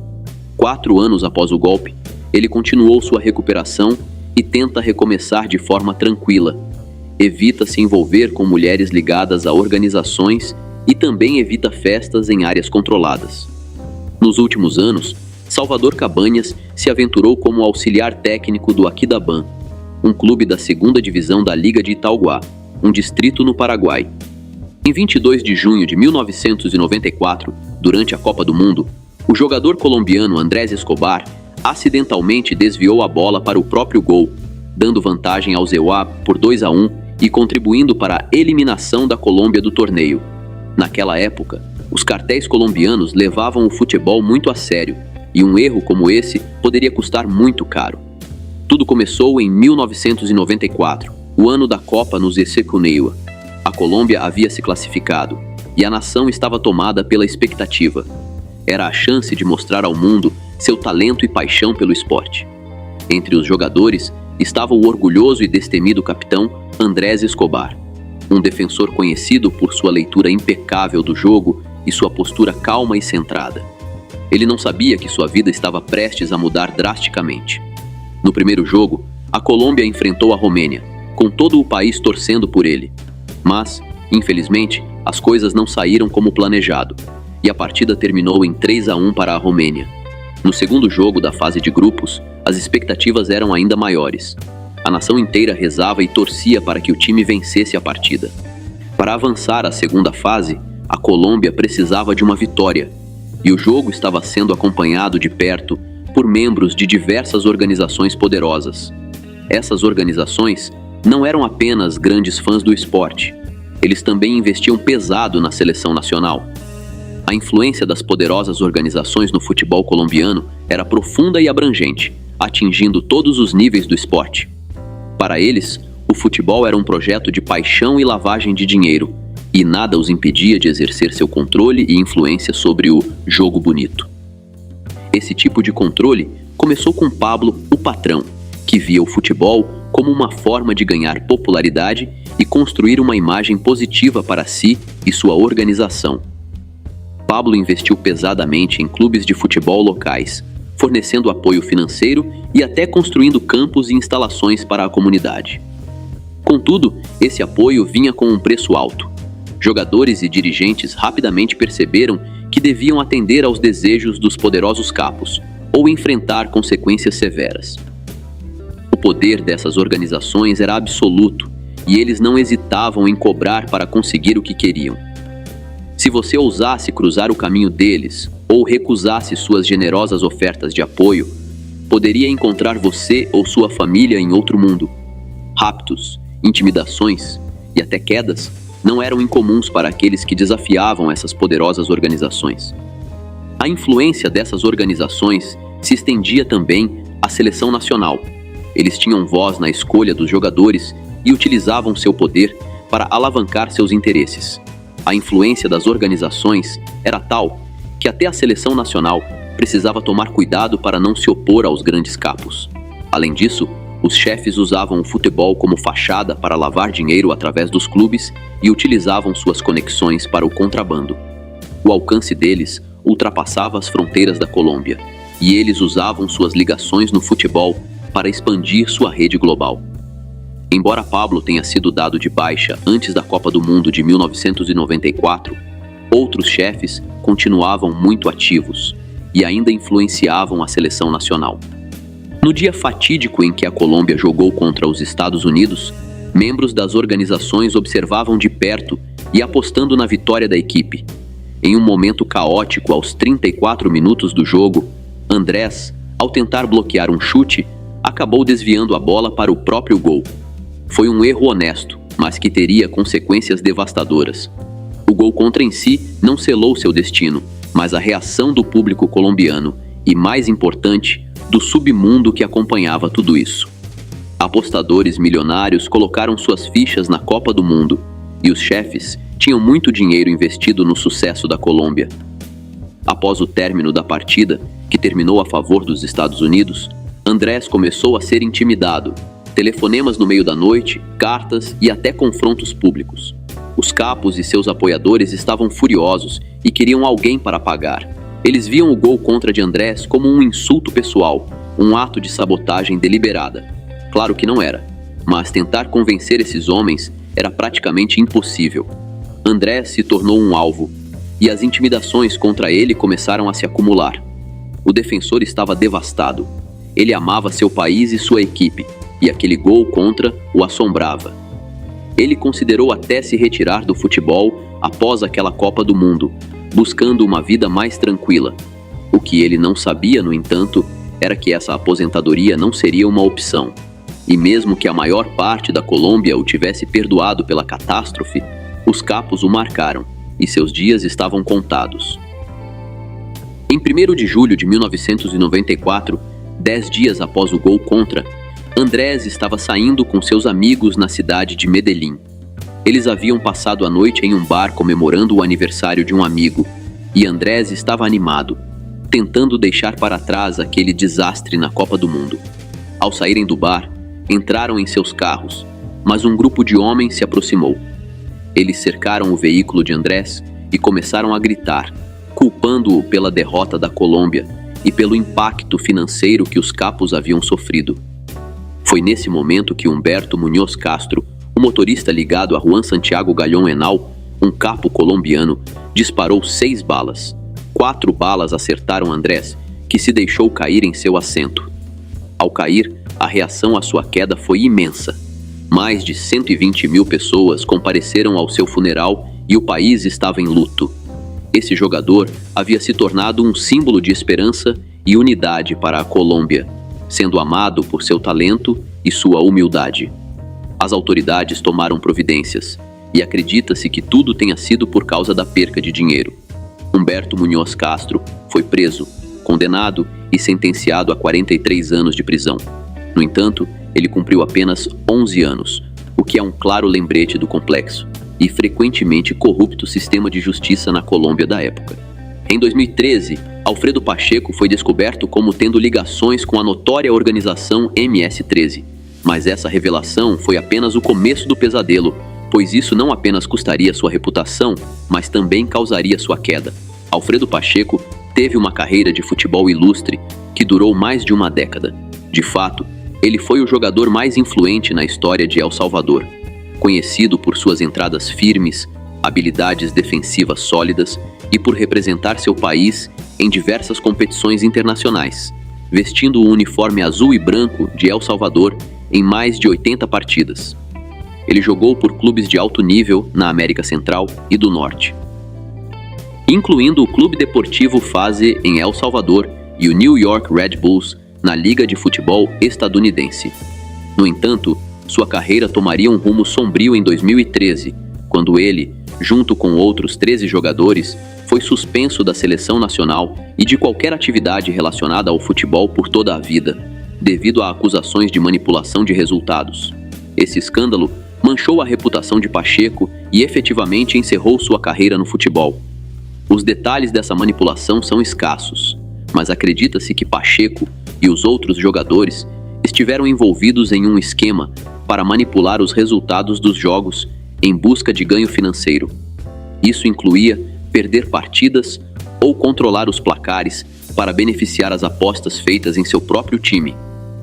4 anos após o golpe, ele continuou sua recuperação e tenta recomeçar de forma tranquila. Evita se envolver com mulheres ligadas a organizações e também evita festas em áreas controladas. Nos últimos anos, Salvador Cabanhas se aventurou como auxiliar técnico do Aquidabán, um clube da 2ª Divisão da Liga de Itauguá, um distrito no Paraguai. Em 22 de junho de 1994, durante a Copa do Mundo, o jogador colombiano Andrés Escobar acidentalmente desviou a bola para o próprio gol, dando vantagem ao Zeuá por 2-1 e contribuindo para a eliminação da Colômbia do torneio. Naquela época, os cartéis colombianos levavam o futebol muito a sério, e um erro como esse poderia custar muito caro. Tudo começou em 1994, o ano da Copa no Zecuneiwa. A Colômbia havia se classificado, e a nação estava tomada pela expectativa. Era a chance de mostrar ao mundo seu talento e paixão pelo esporte. Entre os jogadores estava o orgulhoso e destemido capitão Andrés Escobar, um defensor conhecido por sua leitura impecável do jogo e sua postura calma e centrada. Ele não sabia que sua vida estava prestes a mudar drasticamente. No primeiro jogo, a Colômbia enfrentou a Romênia, com todo o país torcendo por ele. Mas, infelizmente, as coisas não saíram como planejado, e a partida terminou em 3-1 para a Romênia. No segundo jogo da fase de grupos, as expectativas eram ainda maiores. A nação inteira rezava e torcia para que o time vencesse a partida. Para avançar à segunda fase, a Colômbia precisava de uma vitória, e o jogo estava sendo acompanhado de perto por membros de diversas organizações poderosas. Essas organizações não eram apenas grandes fãs do esporte, eles também investiam pesado na seleção nacional. A influência das poderosas organizações no futebol colombiano era profunda e abrangente, atingindo todos os níveis do esporte. Para eles, o futebol era um projeto de paixão e lavagem de dinheiro, e nada os impedia de exercer seu controle e influência sobre o jogo bonito. Esse tipo de controle começou com Pablo, o patrão, que via o futebol como uma forma de ganhar popularidade e construir uma imagem positiva para si e sua organização. Pablo investiu pesadamente em clubes de futebol locais, fornecendo apoio financeiro e até construindo campos e instalações para a comunidade. Contudo, esse apoio vinha com um preço alto. jogadores e dirigentes rapidamente perceberam que deviam atender aos desejos dos poderosos capos ou enfrentar consequências severas. O poder dessas organizações era absoluto e eles não hesitavam em cobrar para conseguir o que queriam. Se você ousasse cruzar o caminho deles ou recusasse suas generosas ofertas de apoio, poderia encontrar você ou sua família em outro mundo. Raptos, intimidações e até quedas não eram incomuns para aqueles que desafiavam essas poderosas organizações. A influência dessas organizações se estendia também à seleção nacional. Eles tinham voz na escolha dos jogadores e utilizavam seu poder para alavancar seus interesses. A influência das organizações era tal que até a seleção nacional precisava tomar cuidado para não se opor aos grandes capos. Além disso, os chefes usavam o futebol como fachada para lavar dinheiro através dos clubes e utilizavam suas conexões para o contrabando. O alcance deles ultrapassava as fronteiras da Colômbia, e eles usavam suas ligações no futebol para expandir sua rede global. Embora Pablo tenha sido dado de baixa antes da Copa do Mundo de 1994, outros chefes continuavam muito ativos e ainda influenciavam a seleção nacional. No dia fatídico em que a Colômbia jogou contra os Estados Unidos, membros das organizações observavam de perto e apostando na vitória da equipe. Em um momento caótico, aos 34 minutos do jogo, Andrés, ao tentar bloquear um chute, acabou desviando a bola para o próprio gol. Foi um erro honesto, mas que teria consequências devastadoras. O gol contra em si não selou seu destino, mas a reação do público colombiano e, mais importante, do submundo que acompanhava tudo isso. Apostadores milionários colocaram suas fichas na Copa do Mundo e os chefes tinham muito dinheiro investido no sucesso da Colômbia. Após o término da partida, que terminou a favor dos Estados Unidos, Andrés começou a ser intimidado. Telefonemas no meio da noite, cartas e até confrontos públicos. Os capos e seus apoiadores estavam furiosos e queriam alguém para pagar. Eles viam o gol contra de Andrés como um insulto pessoal, um ato de sabotagem deliberada. Claro que não era, mas tentar convencer esses homens era praticamente impossível. Andrés se tornou um alvo, e as intimidações contra ele começaram a se acumular. O defensor estava devastado. Ele amava seu país e sua equipe, e aquele gol contra o assombrava. Ele considerou até se retirar do futebol após aquela Copa do Mundo, buscando uma vida mais tranquila. O que ele não sabia, no entanto, era que essa aposentadoria não seria uma opção. E mesmo que a maior parte da Colômbia o tivesse perdoado pela catástrofe, os capos o marcaram, e seus dias estavam contados. Em 1º de julho de 1994, 10 dias após o gol contra, Andrés estava saindo com seus amigos na cidade de Medellín. Eles haviam passado a noite em um bar comemorando o aniversário de um amigo, e Andrés estava animado, tentando deixar para trás aquele desastre na Copa do Mundo. Ao saírem do bar, entraram em seus carros, mas um grupo de homens se aproximou. Eles cercaram o veículo de Andrés e começaram a gritar, culpando-o pela derrota da Colômbia e pelo impacto financeiro que os capos haviam sofrido. Foi nesse momento que Humberto Muñoz Castro, o motorista ligado a Juan Santiago Gallón Henao, um capo colombiano, disparou 6 balas. 4 balas acertaram Andrés, que se deixou cair em seu assento. Ao cair, a reação à sua queda foi imensa. Mais de 120 mil pessoas compareceram ao seu funeral e o país estava em luto. Esse jogador havia se tornado um símbolo de esperança e unidade para a Colômbia, sendo amado por seu talento e sua humildade. As autoridades tomaram providências, e acredita-se que tudo tenha sido por causa da perca de dinheiro. Humberto Muñoz Castro foi preso, condenado e sentenciado a 43 anos de prisão. No entanto, ele cumpriu apenas 11 anos, o que é um claro lembrete do complexo e frequentemente corrupto sistema de justiça na Colômbia da época. Em 2013, Alfredo Pacheco foi descoberto como tendo ligações com a notória organização MS-13. Mas essa revelação foi apenas o começo do pesadelo, pois isso não apenas custaria sua reputação, mas também causaria sua queda. Alfredo Pacheco teve uma carreira de futebol ilustre que durou mais de uma década. De fato, ele foi o jogador mais influente na história de El Salvador. Conhecido por suas entradas firmes, habilidades defensivas sólidas e por representar seu país em diversas competições internacionais, vestindo o uniforme azul e branco de El Salvador em mais de 80 partidas. Ele jogou por clubes de alto nível na América Central e do Norte, incluindo o Clube Deportivo Fase em El Salvador e o New York Red Bulls na Liga de Futebol Estadunidense. No entanto, sua carreira tomaria um rumo sombrio em 2013, quando ele, junto com outros 13 jogadores, foi suspenso da seleção nacional e de qualquer atividade relacionada ao futebol por toda a vida, devido a acusações de manipulação de resultados. Esse escândalo manchou a reputação de Pacheco e efetivamente encerrou sua carreira no futebol. Os detalhes dessa manipulação são escassos, mas acredita-se que Pacheco e os outros jogadores estiveram envolvidos em um esquema para manipular os resultados dos jogos em busca de ganho financeiro. Isso incluía perder partidas ou controlar os placares para beneficiar as apostas feitas em seu próprio time.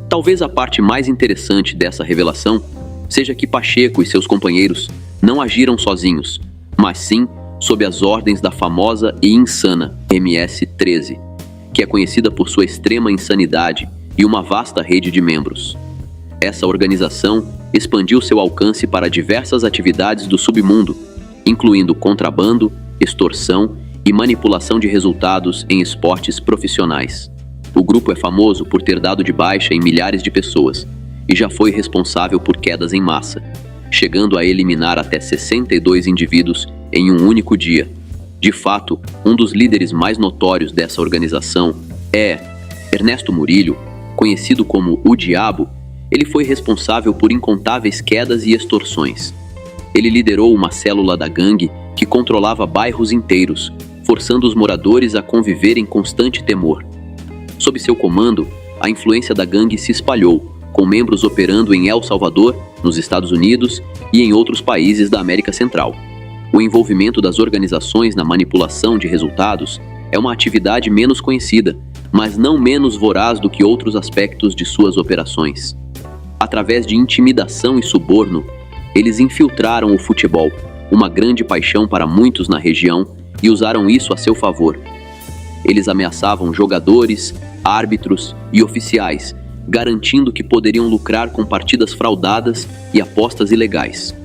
Talvez a parte mais interessante dessa revelação seja que Pacheco e seus companheiros não agiram sozinhos, mas sim sob as ordens da famosa e insana MS-13, que é conhecida por sua extrema insanidade e uma vasta rede de membros. Essa organização expandiu seu alcance para diversas atividades do submundo, incluindo contrabando, extorsão e manipulação de resultados em esportes profissionais. O grupo é famoso por ter dado de baixa em milhares de pessoas e já foi responsável por quedas em massa, chegando a eliminar até 62 indivíduos em um único dia. De fato, um dos líderes mais notórios dessa organização é Ernesto Murillo, conhecido como o Diabo. Ele foi responsável por incontáveis quedas e extorsões. Ele liderou uma célula da gangue que controlava bairros inteiros, forçando os moradores a conviver em constante temor. Sob seu comando, a influência da gangue se espalhou, com membros operando em El Salvador, nos Estados Unidos e em outros países da América Central. O envolvimento das organizações na manipulação de resultados é uma atividade menos conhecida, mas não menos voraz do que outros aspectos de suas operações. Através de intimidação e suborno, eles infiltraram o futebol, uma grande paixão para muitos na região, e usaram isso a seu favor. Eles ameaçavam jogadores, árbitros e oficiais, garantindo que poderiam lucrar com partidas fraudadas e apostas ilegais.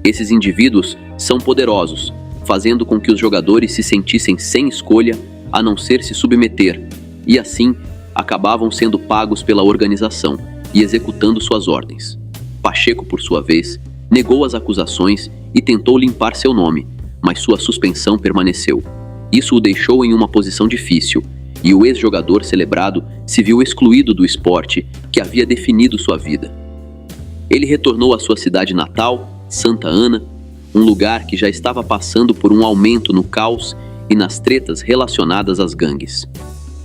Esses indivíduos são poderosos, fazendo com que os jogadores se sentissem sem escolha a não ser se submeter, e assim acabavam sendo pagos pela organização e executando suas ordens. Pacheco, por sua vez, negou as acusações e tentou limpar seu nome, mas sua suspensão permaneceu. Isso o deixou em uma posição difícil, e o ex-jogador celebrado se viu excluído do esporte que havia definido sua vida. Ele retornou à sua cidade natal, Santa Ana, um lugar que já estava passando por um aumento no caos e nas tretas relacionadas às gangues.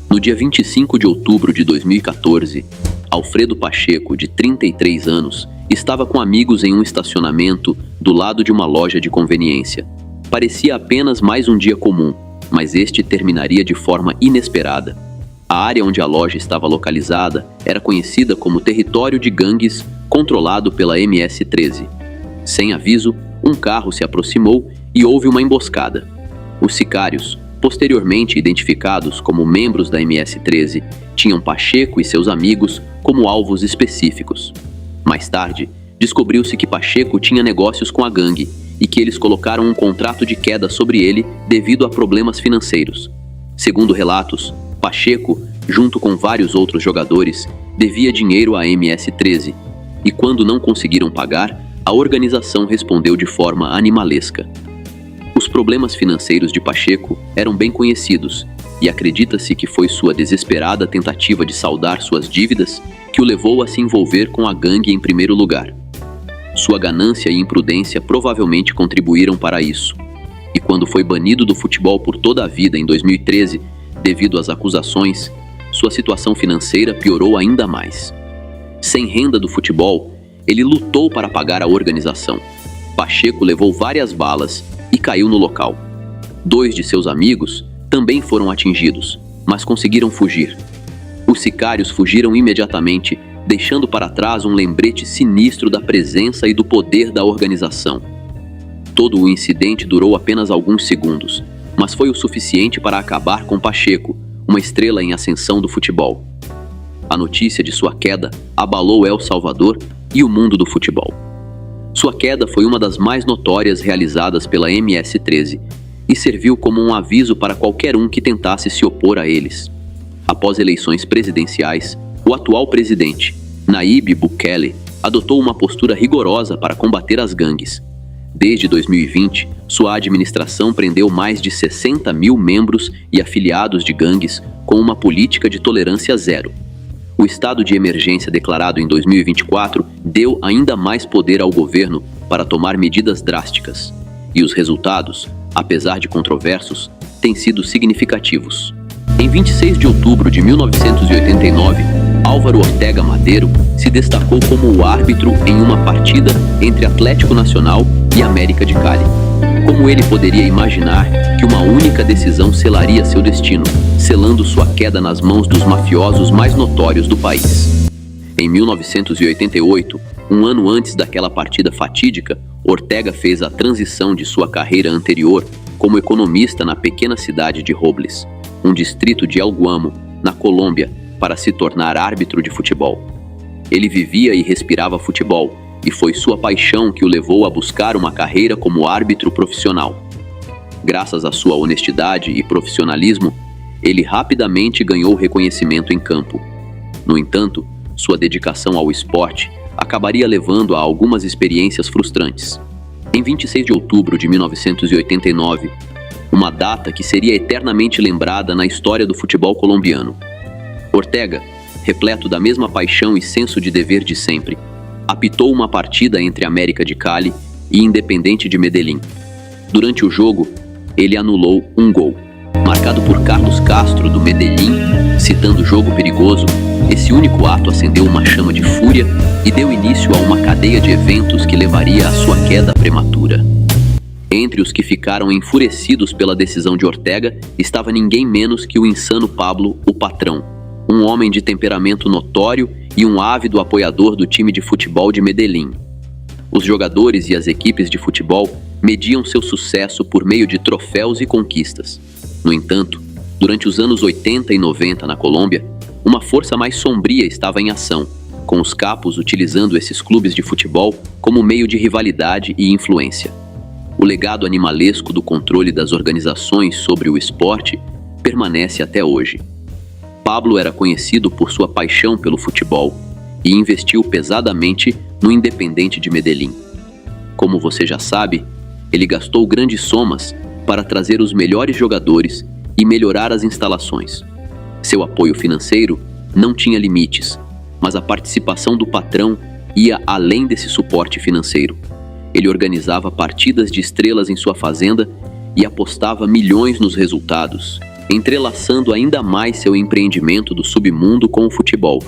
No dia 25 de outubro de 2014, Alfredo Pacheco, de 33 anos, estava com amigos em um estacionamento do lado de uma loja de conveniência. Parecia apenas mais um dia comum, mas este terminaria de forma inesperada. A área onde a loja estava localizada era conhecida como território de gangues controlado pela MS-13. Sem aviso, um carro se aproximou e houve uma emboscada. Os sicários, posteriormente identificados como membros da MS-13, tinham Pacheco e seus amigos como alvos específicos. Mais tarde, descobriu-se que Pacheco tinha negócios com a gangue e que eles colocaram um contrato de queda sobre ele devido a problemas financeiros. Segundo relatos, Pacheco, junto com vários outros jogadores, devia dinheiro à MS-13, e quando não conseguiram pagar, a organização respondeu de forma animalesca. Os problemas financeiros de Pacheco eram bem conhecidos, e acredita-se que foi sua desesperada tentativa de saldar suas dívidas que o levou a se envolver com a gangue em primeiro lugar. Sua ganância e imprudência provavelmente contribuíram para isso, e quando foi banido do futebol por toda a vida em 2013, devido às acusações, sua situação financeira piorou ainda mais. Sem renda do futebol, ele lutou para pagar a organização. Pacheco levou várias balas e caiu no local. 2 de seus amigos também foram atingidos, mas conseguiram fugir. Os sicários fugiram imediatamente, deixando para trás um lembrete sinistro da presença e do poder da organização. Todo o incidente durou apenas alguns segundos, mas foi o suficiente para acabar com Pacheco, uma estrela em ascensão do futebol. A notícia de sua queda abalou El Salvador e o mundo do futebol. Sua queda foi uma das mais notórias realizadas pela MS-13 e serviu como um aviso para qualquer um que tentasse se opor a eles. Após eleições presidenciais, o atual presidente, Nayib Bukele, adotou uma postura rigorosa para combater as gangues. Desde 2020, sua administração prendeu mais de 60 mil membros e afiliados de gangues com uma política de tolerância zero. O estado de emergência declarado em 2024 deu ainda mais poder ao governo para tomar medidas drásticas. E os resultados, apesar de controversos, têm sido significativos. Em 26 de outubro de 1989, Álvaro Ortega Madeiro se destacou como o árbitro em uma partida entre Atlético Nacional e América de Cali. Como ele poderia imaginar que uma única decisão selaria seu destino, selando sua queda nas mãos dos mafiosos mais notórios do país? Em 1988, um ano antes daquela partida fatídica, Ortega fez a transição de sua carreira anterior como economista na pequena cidade de Robles, um distrito de El Guamo, na Colômbia, para se tornar árbitro de futebol. Ele vivia e respirava futebol, e foi sua paixão que o levou a buscar uma carreira como árbitro profissional. Graças à sua honestidade e profissionalismo, ele rapidamente ganhou reconhecimento em campo. No entanto, sua dedicação ao esporte acabaria levando a algumas experiências frustrantes. Em 26 de outubro de 1989, uma data que seria eternamente lembrada na história do futebol colombiano, Ortega, repleto da mesma paixão e senso de dever de sempre, apitou uma partida entre América de Cali e Independiente de Medellín. Durante o jogo, ele anulou um gol, marcado por Carlos Castro do Medellín, citando jogo perigoso. Esse único ato acendeu uma chama de fúria e deu início a uma cadeia de eventos que levaria à sua queda prematura. Entre os que ficaram enfurecidos pela decisão de Ortega estava ninguém menos que o insano Pablo, o Patrão, um homem de temperamento notório e um ávido apoiador do time de futebol de Medellín. Os jogadores e as equipes de futebol mediam seu sucesso por meio de troféus e conquistas. No entanto, durante os anos 80 e 90 na Colômbia, uma força mais sombria estava em ação, com os capos utilizando esses clubes de futebol como meio de rivalidade e influência. O legado animalesco do controle das organizações sobre o esporte permanece até hoje. Pablo era conhecido por sua paixão pelo futebol e investiu pesadamente no Independiente de Medellín. Como você já sabe, ele gastou grandes somas para trazer os melhores jogadores e melhorar as instalações. Seu apoio financeiro não tinha limites, mas a participação do patrão ia além desse suporte financeiro. Ele organizava partidas de estrelas em sua fazenda e apostava milhões nos resultados, entrelaçando ainda mais seu empreendimento do submundo com o futebol.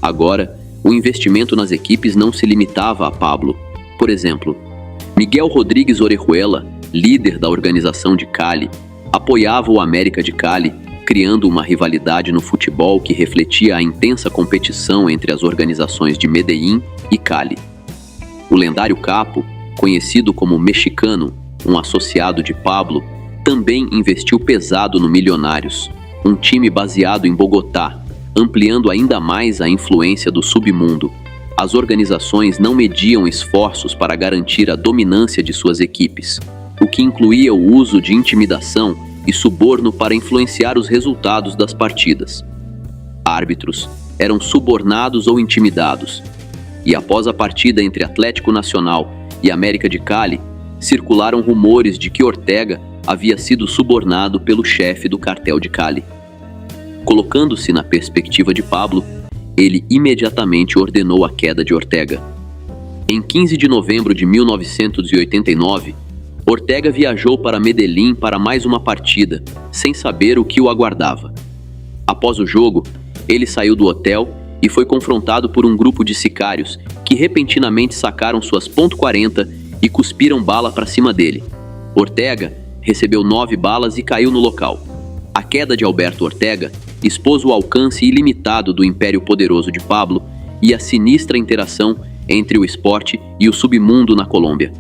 Agora, o investimento nas equipes não se limitava a Pablo. Por exemplo, Miguel Rodríguez Orejuela, líder da organização de Cali, apoiava o América de Cali, criando uma rivalidade no futebol que refletia a intensa competição entre as organizações de Medellín e Cali. O lendário Capo, conhecido como Mexicano, um associado de Pablo, também investiu pesado no Millonarios, um time baseado em Bogotá, ampliando ainda mais a influência do submundo. As organizações não mediam esforços para garantir a dominância de suas equipes, o que incluía o uso de intimidação e suborno para influenciar os resultados das partidas. Árbitros eram subornados ou intimidados, e após a partida entre Atlético Nacional e América de Cali, circularam rumores de que Ortega havia sido subornado pelo chefe do cartel de Cali. Colocando-se na perspectiva de Pablo, ele imediatamente ordenou a queda de Ortega. Em 15 de novembro de 1989, Ortega viajou para Medellín para mais uma partida, sem saber o que o aguardava. Após o jogo, ele saiu do hotel e foi confrontado por um grupo de sicários que repentinamente sacaram suas .40 e cuspiram bala para cima dele. Ortega recebeu 9 balas e caiu no local. A queda de Alberto Ortega expôs o alcance ilimitado do império poderoso de Pablo e a sinistra interação entre o esporte e o submundo na Colômbia.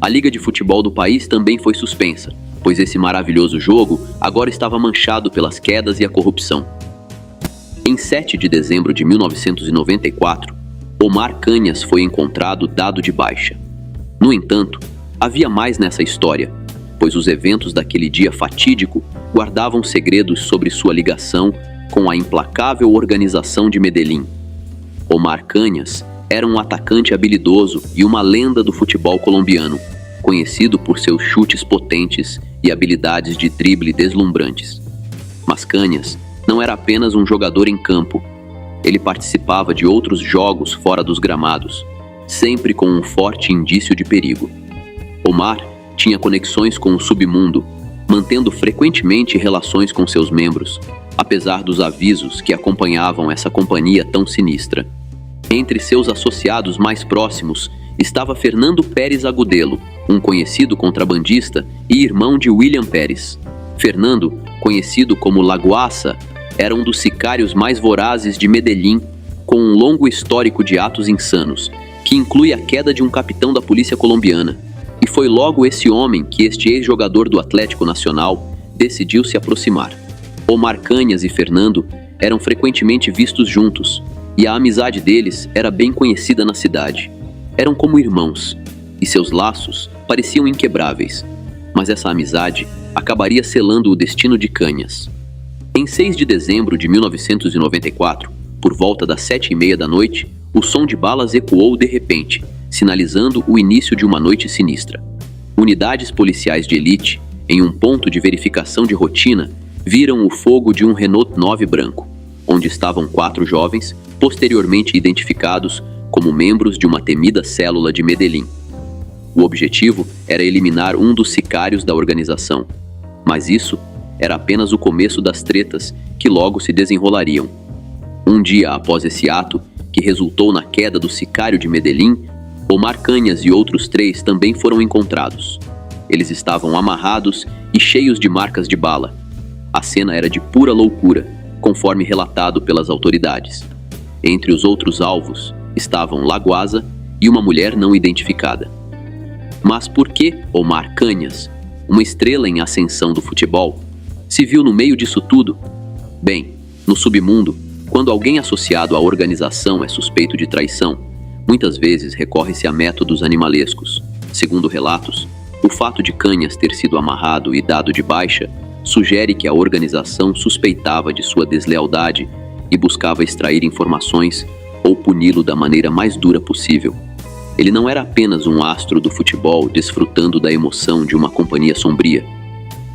A liga de futebol do país também foi suspensa, pois esse maravilhoso jogo agora estava manchado pelas quedas e a corrupção. Em 7 de dezembro de 1994, Omar Canhas foi encontrado dado de baixa. No entanto, havia mais nessa história, pois os eventos daquele dia fatídico guardavam segredos sobre sua ligação com a implacável organização de Medellín. Omar Canhas era um atacante habilidoso e uma lenda do futebol colombiano, conhecido por seus chutes potentes e habilidades de drible deslumbrantes. Mas Canhas não era apenas um jogador em campo. Ele participava de outros jogos fora dos gramados, sempre com um forte indício de perigo. Omar tinha conexões com o submundo, mantendo frequentemente relações com seus membros, apesar dos avisos que acompanhavam essa companhia tão sinistra. Entre seus associados mais próximos estava Fernando Pérez Agudelo, um conhecido contrabandista e irmão de William Pérez. Fernando, conhecido como Laguaça, era um dos sicários mais vorazes de Medellín, com um longo histórico de atos insanos, que inclui a queda de um capitão da polícia colombiana. E foi logo esse homem que este ex-jogador do Atlético Nacional decidiu se aproximar. Omar Canhas e Fernando eram frequentemente vistos juntos, e a amizade deles era bem conhecida na cidade. Eram como irmãos, e seus laços pareciam inquebráveis. Mas essa amizade acabaria selando o destino de Canhas. Em 6 de dezembro de 1994, por volta das 7h30 da noite, o som de balas ecoou de repente, sinalizando o início de uma noite sinistra. Unidades policiais de elite, em um ponto de verificação de rotina, viram o fogo de um Renault 9 branco, onde estavam 4 jovens, posteriormente identificados como membros de uma temida célula de Medellín. O objetivo era eliminar um dos sicários da organização, mas isso era apenas o começo das tretas que logo se desenrolariam. Um dia após esse ato, que resultou na queda do sicário de Medellín, Omar Canhas e outros 3 também foram encontrados. Eles estavam amarrados e cheios de marcas de bala. A cena era de pura loucura, conforme relatado pelas autoridades. Entre os outros alvos estavam Laguaza e uma mulher não identificada. Mas por que Omar Canhas, uma estrela em ascensão do futebol, se viu no meio disso tudo? Bem, no submundo, quando alguém associado à organização é suspeito de traição, muitas vezes recorre-se a métodos animalescos. Segundo relatos, o fato de Canhas ter sido amarrado e dado de baixa sugere que a organização suspeitava de sua deslealdade e buscava extrair informações ou puni-lo da maneira mais dura possível. Ele não era apenas um astro do futebol desfrutando da emoção de uma companhia sombria.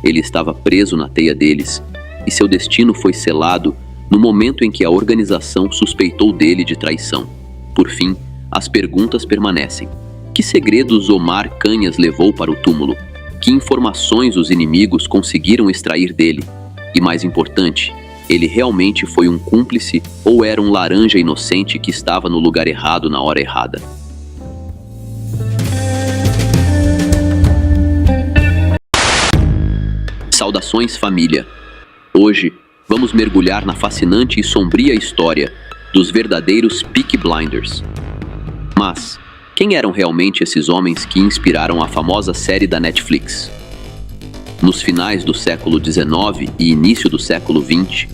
Ele estava preso na teia deles, e seu destino foi selado no momento em que a organização suspeitou dele de traição. Por fim, as perguntas permanecem. Que segredos Omar Canhas levou para o túmulo? Que informações os inimigos conseguiram extrair dele? E mais importante, ele realmente foi um cúmplice ou era um laranja inocente que estava no lugar errado na hora errada? Saudações, família! Hoje, vamos mergulhar na fascinante e sombria história dos verdadeiros Peaky Blinders. Mas, quem eram realmente esses homens que inspiraram a famosa série da Netflix? Nos finais do século XIX e início do século XX,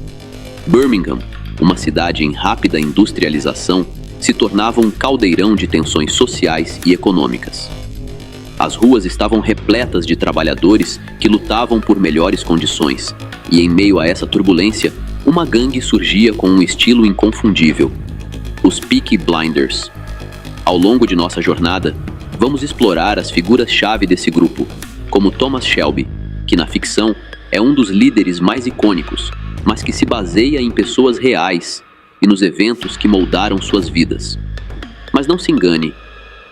Birmingham, uma cidade em rápida industrialização, se tornava um caldeirão de tensões sociais e econômicas. As ruas estavam repletas de trabalhadores que lutavam por melhores condições, e em meio a essa turbulência, uma gangue surgia com um estilo inconfundível: os Peaky Blinders. Ao longo de nossa jornada, vamos explorar as figuras-chave desse grupo, como Thomas Shelby, que na ficção é um dos líderes mais icônicos, mas que se baseia em pessoas reais e nos eventos que moldaram suas vidas. Mas não se engane,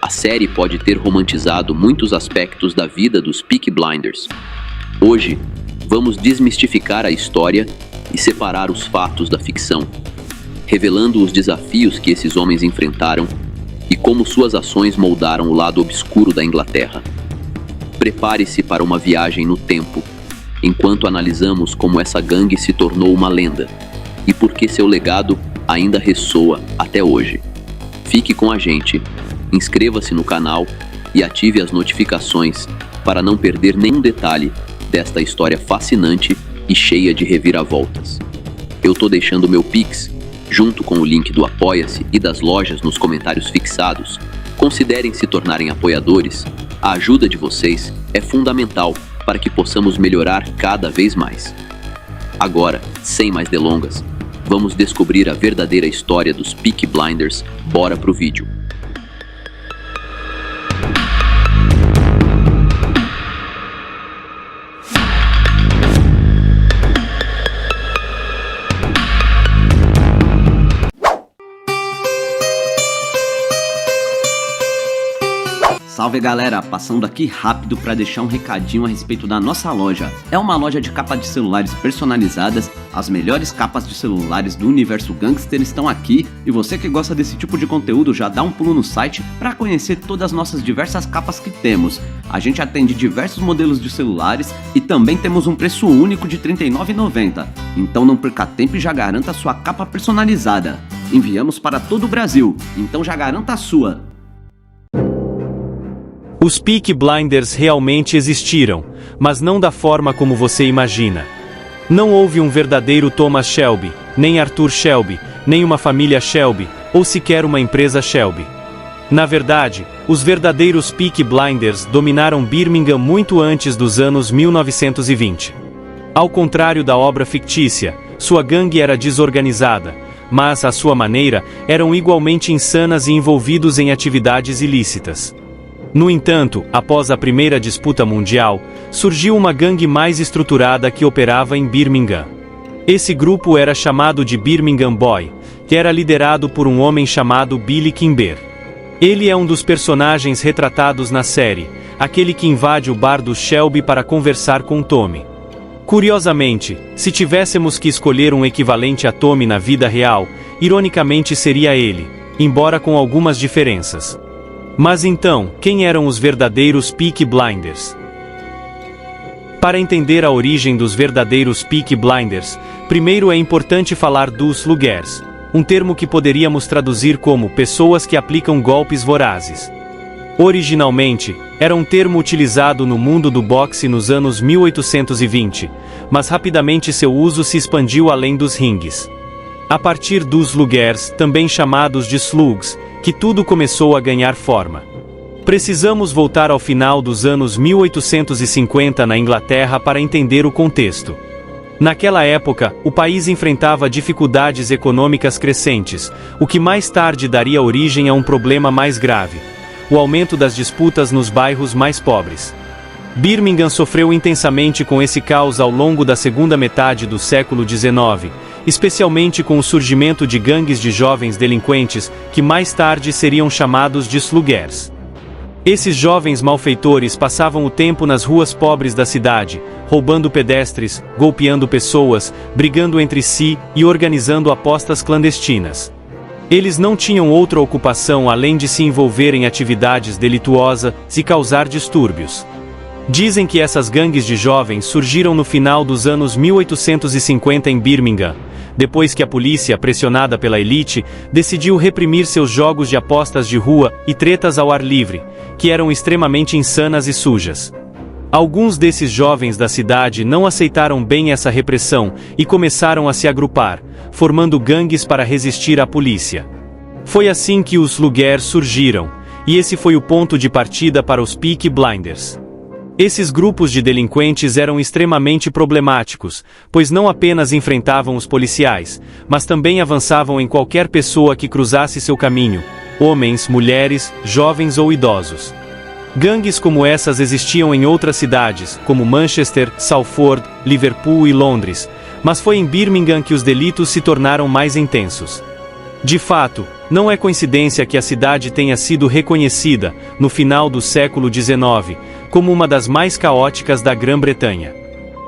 a série pode ter romantizado muitos aspectos da vida dos Peaky Blinders. Hoje, vamos desmistificar a história e separar os fatos da ficção, revelando os desafios que esses homens enfrentaram e como suas ações moldaram o lado obscuro da Inglaterra. Prepare-se para uma viagem no tempo, enquanto analisamos como essa gangue se tornou uma lenda e por que seu legado ainda ressoa até hoje. Fique com a gente, inscreva-se no canal e ative as notificações para não perder nenhum detalhe desta história fascinante e cheia de reviravoltas. Eu tô deixando meu Pix, junto com o link do Apoia-se e das lojas nos comentários fixados. Considerem se tornarem apoiadores. A ajuda de vocês é fundamental para que possamos melhorar cada vez mais. Agora, sem mais delongas, vamos descobrir a verdadeira história dos Peaky Blinders. Bora pro vídeo. Salve galera, passando aqui rápido para deixar um recadinho a respeito da nossa loja. É uma loja de capa de celulares personalizadas, as melhores capas de celulares do universo gangster estão aqui, e você que gosta desse tipo de conteúdo já dá um pulo no site para conhecer todas as nossas diversas capas que temos. A gente atende diversos modelos de celulares e também temos um preço único de R$ 39,90, então não perca tempo e já garanta a sua capa personalizada. Enviamos para todo o Brasil, então já garanta a sua. Os Peaky Blinders realmente existiram, mas não da forma como você imagina. Não houve um verdadeiro Thomas Shelby, nem Arthur Shelby, nem uma família Shelby, ou sequer uma empresa Shelby. Na verdade, os verdadeiros Peaky Blinders dominaram Birmingham muito antes dos anos 1920. Ao contrário da obra fictícia, sua gangue era desorganizada, mas, à sua maneira, eram igualmente insanas e envolvidos em atividades ilícitas. No entanto, após a Primeira Disputa Mundial, surgiu uma gangue mais estruturada que operava em Birmingham. Esse grupo era chamado de Birmingham Boy, que era liderado por um homem chamado Billy Kimber. Ele é um dos personagens retratados na série, aquele que invade o bar do Shelby para conversar com Tommy. Curiosamente, se tivéssemos que escolher um equivalente a Tommy na vida real, ironicamente seria ele, embora com algumas diferenças. Mas então, quem eram os verdadeiros Peaky Blinders? Para entender a origem dos verdadeiros Peaky Blinders, primeiro é importante falar dos sluggers, um termo que poderíamos traduzir como pessoas que aplicam golpes vorazes. Originalmente, era um termo utilizado no mundo do boxe nos anos 1820, mas rapidamente seu uso se expandiu além dos ringues. A partir dos sluggers, também chamados de slugs, que tudo começou a ganhar forma. Precisamos voltar ao final dos anos 1850 na Inglaterra para entender o contexto. Naquela época, o país enfrentava dificuldades econômicas crescentes, o que mais tarde daria origem a um problema mais grave: o aumento das disputas nos bairros mais pobres. Birmingham sofreu intensamente com esse caos ao longo da segunda metade do século XIX, especialmente com o surgimento de gangues de jovens delinquentes, que mais tarde seriam chamados de sluggers. Esses jovens malfeitores passavam o tempo nas ruas pobres da cidade, roubando pedestres, golpeando pessoas, brigando entre si e organizando apostas clandestinas. Eles não tinham outra ocupação além de se envolver em atividades delituosas e causar distúrbios. Dizem que essas gangues de jovens surgiram no final dos anos 1850 em Birmingham, depois que a polícia, pressionada pela elite, decidiu reprimir seus jogos de apostas de rua e tretas ao ar livre, que eram extremamente insanas e sujas. Alguns desses jovens da cidade não aceitaram bem essa repressão e começaram a se agrupar, formando gangues para resistir à polícia. Foi assim que os sluggers surgiram, e esse foi o ponto de partida para os Peaky Blinders. Esses grupos de delinquentes eram extremamente problemáticos, pois não apenas enfrentavam os policiais, mas também avançavam em qualquer pessoa que cruzasse seu caminho, homens, mulheres, jovens ou idosos. Gangues como essas existiam em outras cidades, como Manchester, Salford, Liverpool e Londres, mas foi em Birmingham que os delitos se tornaram mais intensos. De fato, não é coincidência que a cidade tenha sido reconhecida, no final do século XIX, como uma das mais caóticas da Grã-Bretanha.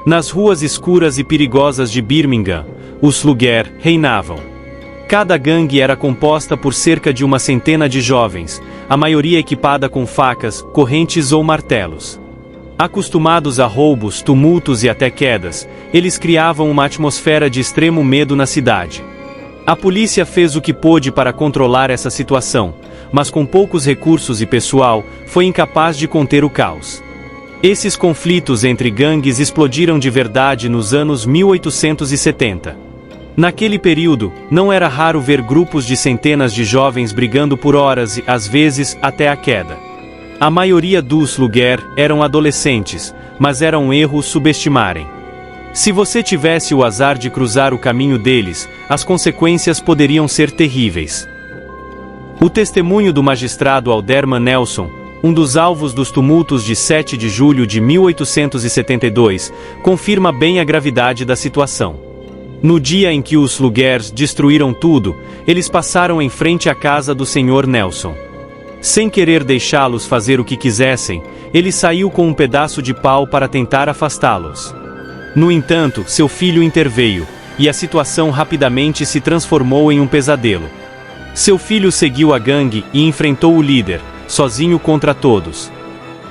Nas ruas escuras e perigosas de Birmingham, os sluggers reinavam. Cada gangue era composta por cerca de uma centena de jovens, a maioria equipada com facas, correntes ou martelos. Acostumados a roubos, tumultos e até quedas, eles criavam uma atmosfera de extremo medo na cidade. A polícia fez o que pôde para controlar essa situação, mas com poucos recursos e pessoal, foi incapaz de conter o caos. Esses conflitos entre gangues explodiram de verdade nos anos 1870. Naquele período, não era raro ver grupos de centenas de jovens brigando por horas e, às vezes, até a queda. A maioria dos slugger eram adolescentes, mas era um erro subestimarem. Se você tivesse o azar de cruzar o caminho deles, as consequências poderiam ser terríveis. O testemunho do magistrado Alderman Nelson, um dos alvos dos tumultos de 7 de julho de 1872, confirma bem a gravidade da situação. No dia em que os sluggers destruíram tudo, eles passaram em frente à casa do Sr. Nelson. Sem querer deixá-los fazer o que quisessem, ele saiu com um pedaço de pau para tentar afastá-los. No entanto, seu filho interveio, e a situação rapidamente se transformou em um pesadelo. Seu filho seguiu a gangue e enfrentou o líder, sozinho contra todos.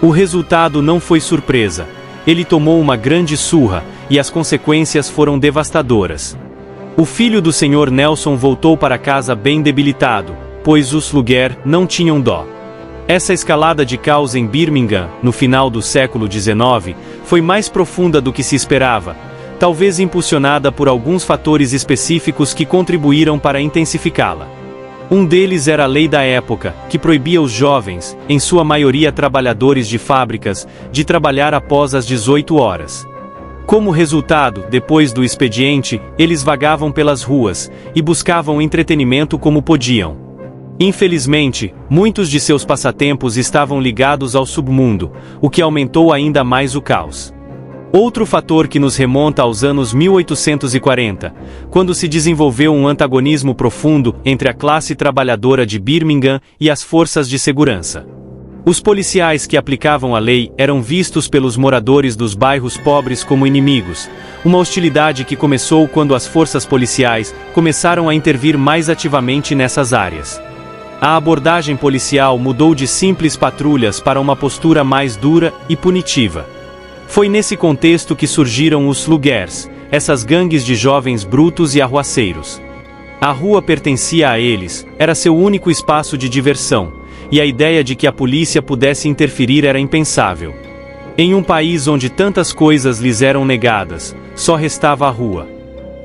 O resultado não foi surpresa. Ele tomou uma grande surra, e as consequências foram devastadoras. O filho do Sr. Nelson voltou para casa bem debilitado, pois os slugger não tinham dó. Essa escalada de caos em Birmingham, no final do século XIX, foi mais profunda do que se esperava, talvez impulsionada por alguns fatores específicos que contribuíram para intensificá-la. Um deles era a lei da época, que proibia os jovens, em sua maioria trabalhadores de fábricas, de trabalhar após as 18 horas. Como resultado, depois do expediente, eles vagavam pelas ruas, e buscavam entretenimento como podiam. Infelizmente, muitos de seus passatempos estavam ligados ao submundo, o que aumentou ainda mais o caos. Outro fator que nos remonta aos anos 1840, quando se desenvolveu um antagonismo profundo entre a classe trabalhadora de Birmingham e as forças de segurança. Os policiais que aplicavam a lei eram vistos pelos moradores dos bairros pobres como inimigos, uma hostilidade que começou quando as forças policiais começaram a intervir mais ativamente nessas áreas. A abordagem policial mudou de simples patrulhas para uma postura mais dura e punitiva. Foi nesse contexto que surgiram os sluggers, essas gangues de jovens brutos e arruaceiros. A rua pertencia a eles, era seu único espaço de diversão, e a ideia de que a polícia pudesse interferir era impensável. Em um país onde tantas coisas lhes eram negadas, só restava a rua.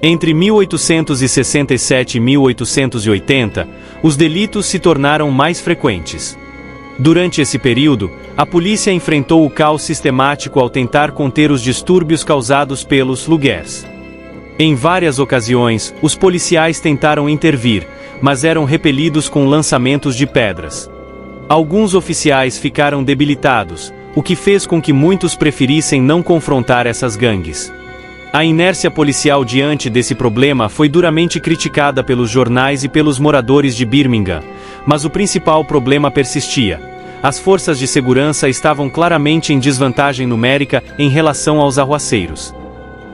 Entre 1867 e 1880, os delitos se tornaram mais frequentes. Durante esse período, a polícia enfrentou o caos sistemático ao tentar conter os distúrbios causados pelos sluggers. Em várias ocasiões, os policiais tentaram intervir, mas eram repelidos com lançamentos de pedras. Alguns oficiais ficaram debilitados, o que fez com que muitos preferissem não confrontar essas gangues. A inércia policial diante desse problema foi duramente criticada pelos jornais e pelos moradores de Birmingham, mas o principal problema persistia. As forças de segurança estavam claramente em desvantagem numérica em relação aos arruaceiros.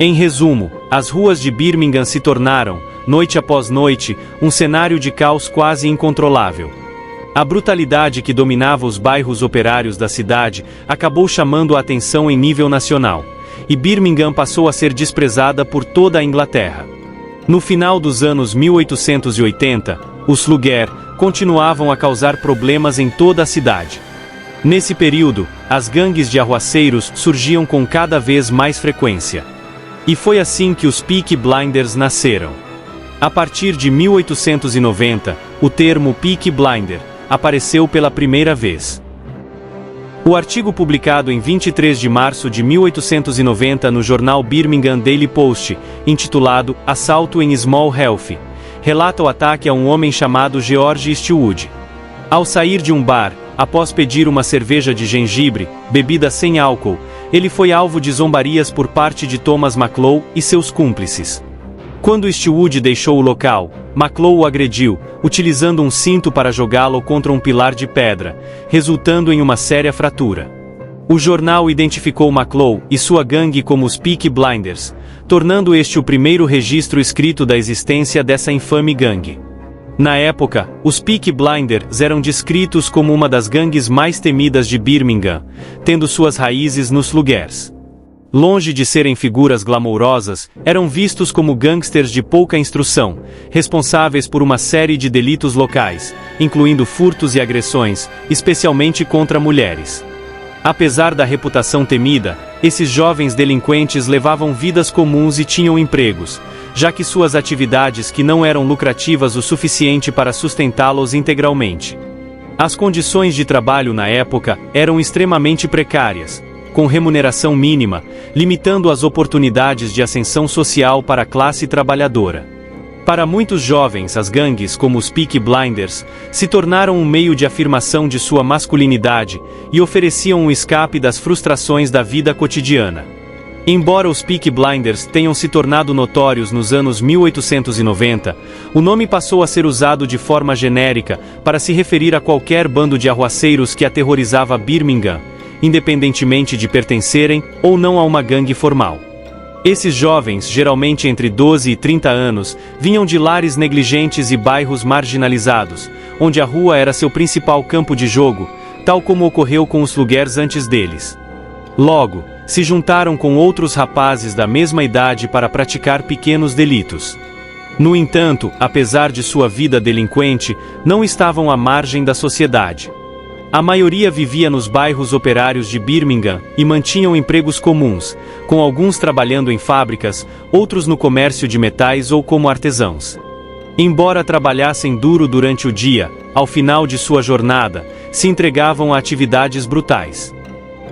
Em resumo, as ruas de Birmingham se tornaram, noite após noite, um cenário de caos quase incontrolável. A brutalidade que dominava os bairros operários da cidade acabou chamando a atenção em nível nacional, e Birmingham passou a ser desprezada por toda a Inglaterra. No final dos anos 1880, os slugger continuavam a causar problemas em toda a cidade. Nesse período, as gangues de arruaceiros surgiam com cada vez mais frequência. E foi assim que os Peaky Blinders nasceram. A partir de 1890, o termo Peaky Blinder apareceu pela primeira vez. O artigo publicado em 23 de março de 1890 no jornal Birmingham Daily Post, intitulado Assalto em Small Heath, relata o ataque a um homem chamado George Eastwood. Ao sair de um bar, após pedir uma cerveja de gengibre, bebida sem álcool, ele foi alvo de zombarias por parte de Thomas Maclow e seus cúmplices. Quando Eastwood deixou o local, Maclow o agrediu, utilizando um cinto para jogá-lo contra um pilar de pedra, resultando em uma séria fratura. O jornal identificou Maclow e sua gangue como os Peaky Blinders, tornando este o primeiro registro escrito da existência dessa infame gangue. Na época, os Peaky Blinders eram descritos como uma das gangues mais temidas de Birmingham, tendo suas raízes nos sluggers. Longe de serem figuras glamourosas, eram vistos como gangsters de pouca instrução, responsáveis por uma série de delitos locais, incluindo furtos e agressões, especialmente contra mulheres. Apesar da reputação temida, esses jovens delinquentes levavam vidas comuns e tinham empregos, já que suas atividades que não eram lucrativas o suficiente para sustentá-los integralmente. As condições de trabalho na época eram extremamente precárias, com remuneração mínima, limitando as oportunidades de ascensão social para a classe trabalhadora. Para muitos jovens, as gangues, como os Peaky Blinders, se tornaram um meio de afirmação de sua masculinidade e ofereciam um escape das frustrações da vida cotidiana. Embora os Peaky Blinders tenham se tornado notórios nos anos 1890, o nome passou a ser usado de forma genérica para se referir a qualquer bando de arruaceiros que aterrorizava Birmingham, independentemente de pertencerem ou não a uma gangue formal. Esses jovens, geralmente entre 12 e 30 anos, vinham de lares negligentes e bairros marginalizados, onde a rua era seu principal campo de jogo, tal como ocorreu com os lugares antes deles. Logo, se juntaram com outros rapazes da mesma idade para praticar pequenos delitos. No entanto, apesar de sua vida delinquente, não estavam à margem da sociedade. A maioria vivia nos bairros operários de Birmingham e mantinham empregos comuns, com alguns trabalhando em fábricas, outros no comércio de metais ou como artesãos. Embora trabalhassem duro durante o dia, ao final de sua jornada, se entregavam a atividades brutais.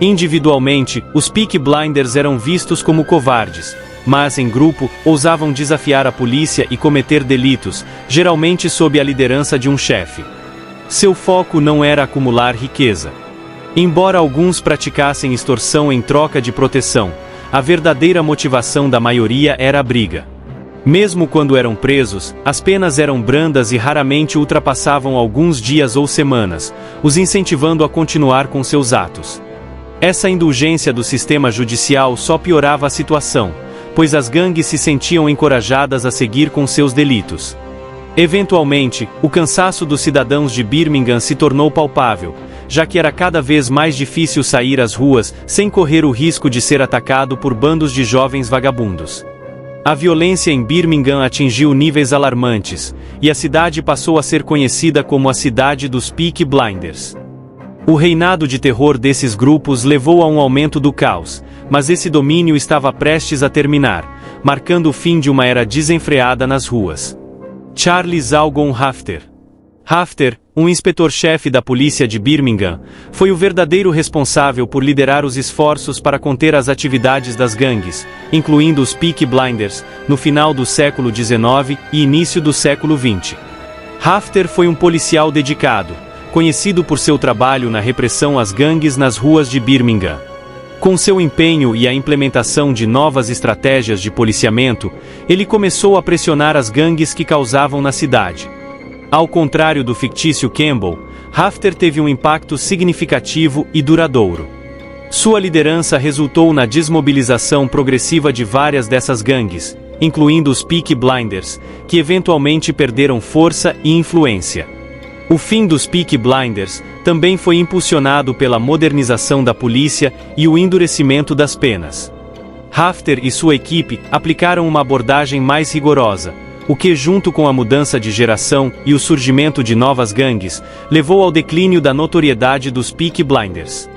Individualmente, os Peaky Blinders eram vistos como covardes, mas em grupo, ousavam desafiar a polícia e cometer delitos, geralmente sob a liderança de um chefe. Seu foco não era acumular riqueza. Embora alguns praticassem extorsão em troca de proteção, a verdadeira motivação da maioria era a briga. Mesmo quando eram presos, as penas eram brandas e raramente ultrapassavam alguns dias ou semanas, os incentivando a continuar com seus atos. Essa indulgência do sistema judicial só piorava a situação, pois as gangues se sentiam encorajadas a seguir com seus delitos. Eventualmente, o cansaço dos cidadãos de Birmingham se tornou palpável, já que era cada vez mais difícil sair às ruas sem correr o risco de ser atacado por bandos de jovens vagabundos. A violência em Birmingham atingiu níveis alarmantes, e a cidade passou a ser conhecida como a cidade dos Peaky Blinders. O reinado de terror desses grupos levou a um aumento do caos, mas esse domínio estava prestes a terminar, marcando o fim de uma era desenfreada nas ruas. Charles Algon Hafter. Hafter, um inspetor-chefe da polícia de Birmingham, foi o verdadeiro responsável por liderar os esforços para conter as atividades das gangues, incluindo os Peaky Blinders, no final do século XIX e início do século XX. Hafter foi um policial dedicado, conhecido por seu trabalho na repressão às gangues nas ruas de Birmingham. Com seu empenho e a implementação de novas estratégias de policiamento, ele começou a pressionar as gangues que causavam na cidade. Ao contrário do fictício Campbell, Hafter teve um impacto significativo e duradouro. Sua liderança resultou na desmobilização progressiva de várias dessas gangues, incluindo os Peaky Blinders, que eventualmente perderam força e influência. O fim dos Peaky Blinders também foi impulsionado pela modernização da polícia e o endurecimento das penas. Hafter e sua equipe aplicaram uma abordagem mais rigorosa, o que, junto com a mudança de geração e o surgimento de novas gangues, levou ao declínio da notoriedade dos Peaky Blinders.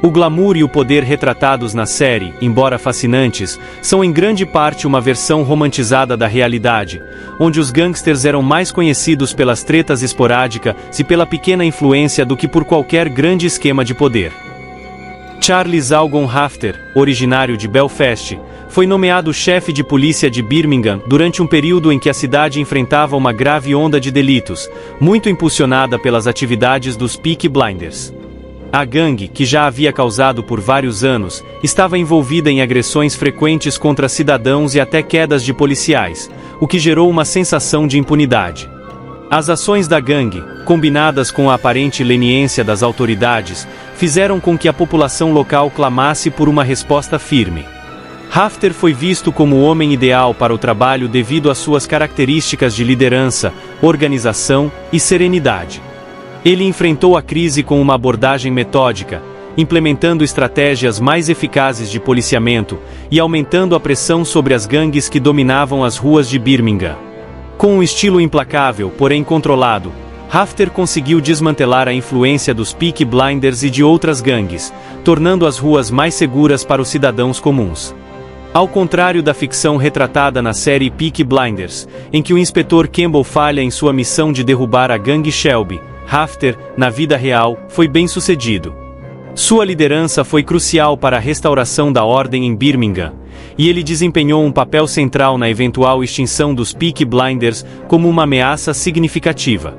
O glamour e o poder retratados na série, embora fascinantes, são em grande parte uma versão romantizada da realidade, onde os gangsters eram mais conhecidos pelas tretas esporádicas e pela pequena influência do que por qualquer grande esquema de poder. Charles Algon Hafter, originário de Belfast, foi nomeado chefe de polícia de Birmingham durante um período em que a cidade enfrentava uma grave onda de delitos, muito impulsionada pelas atividades dos Peaky Blinders. A gangue, que já havia causado por vários anos, estava envolvida em agressões frequentes contra cidadãos e até quedas de policiais, o que gerou uma sensação de impunidade. As ações da gangue, combinadas com a aparente leniência das autoridades, fizeram com que a população local clamasse por uma resposta firme. Hafter foi visto como o homem ideal para o trabalho devido às suas características de liderança, organização e serenidade. Ele enfrentou a crise com uma abordagem metódica, implementando estratégias mais eficazes de policiamento e aumentando a pressão sobre as gangues que dominavam as ruas de Birmingham. Com um estilo implacável, porém controlado, Hafter conseguiu desmantelar a influência dos Peaky Blinders e de outras gangues, tornando as ruas mais seguras para os cidadãos comuns. Ao contrário da ficção retratada na série Peaky Blinders, em que o inspetor Campbell falha em sua missão de derrubar a gangue Shelby, Hafter, na vida real, foi bem-sucedido. Sua liderança foi crucial para a restauração da ordem em Birmingham, e ele desempenhou um papel central na eventual extinção dos Peaky Blinders como uma ameaça significativa.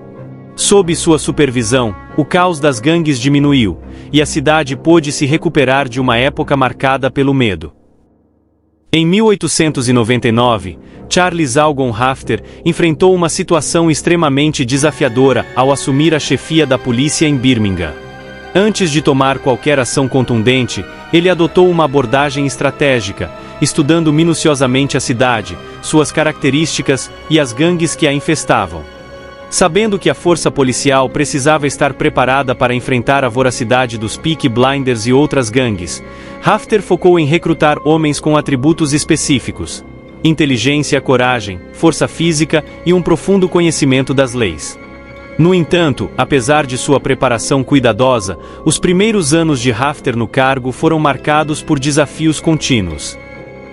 Sob sua supervisão, o caos das gangues diminuiu, e a cidade pôde se recuperar de uma época marcada pelo medo. Em 1899, Charles Algon Hafter enfrentou uma situação extremamente desafiadora ao assumir a chefia da polícia em Birmingham. Antes de tomar qualquer ação contundente, ele adotou uma abordagem estratégica, estudando minuciosamente a cidade, suas características e as gangues que a infestavam. Sabendo que a força policial precisava estar preparada para enfrentar a voracidade dos Peaky Blinders e outras gangues, Hafter focou em recrutar homens com atributos específicos: inteligência, coragem, força física e um profundo conhecimento das leis. No entanto, apesar de sua preparação cuidadosa, os primeiros anos de Hafter no cargo foram marcados por desafios contínuos.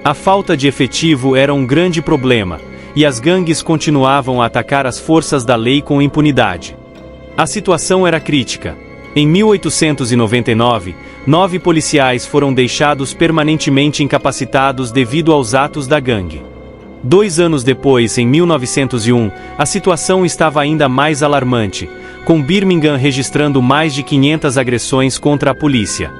A falta de efetivo era um grande problema, e as gangues continuavam a atacar as forças da lei com impunidade. A situação era crítica. Em 1899, 9 policiais foram deixados permanentemente incapacitados devido aos atos da gangue. 2 anos depois, em 1901, a situação estava ainda mais alarmante, com Birmingham registrando mais de 500 agressões contra a polícia.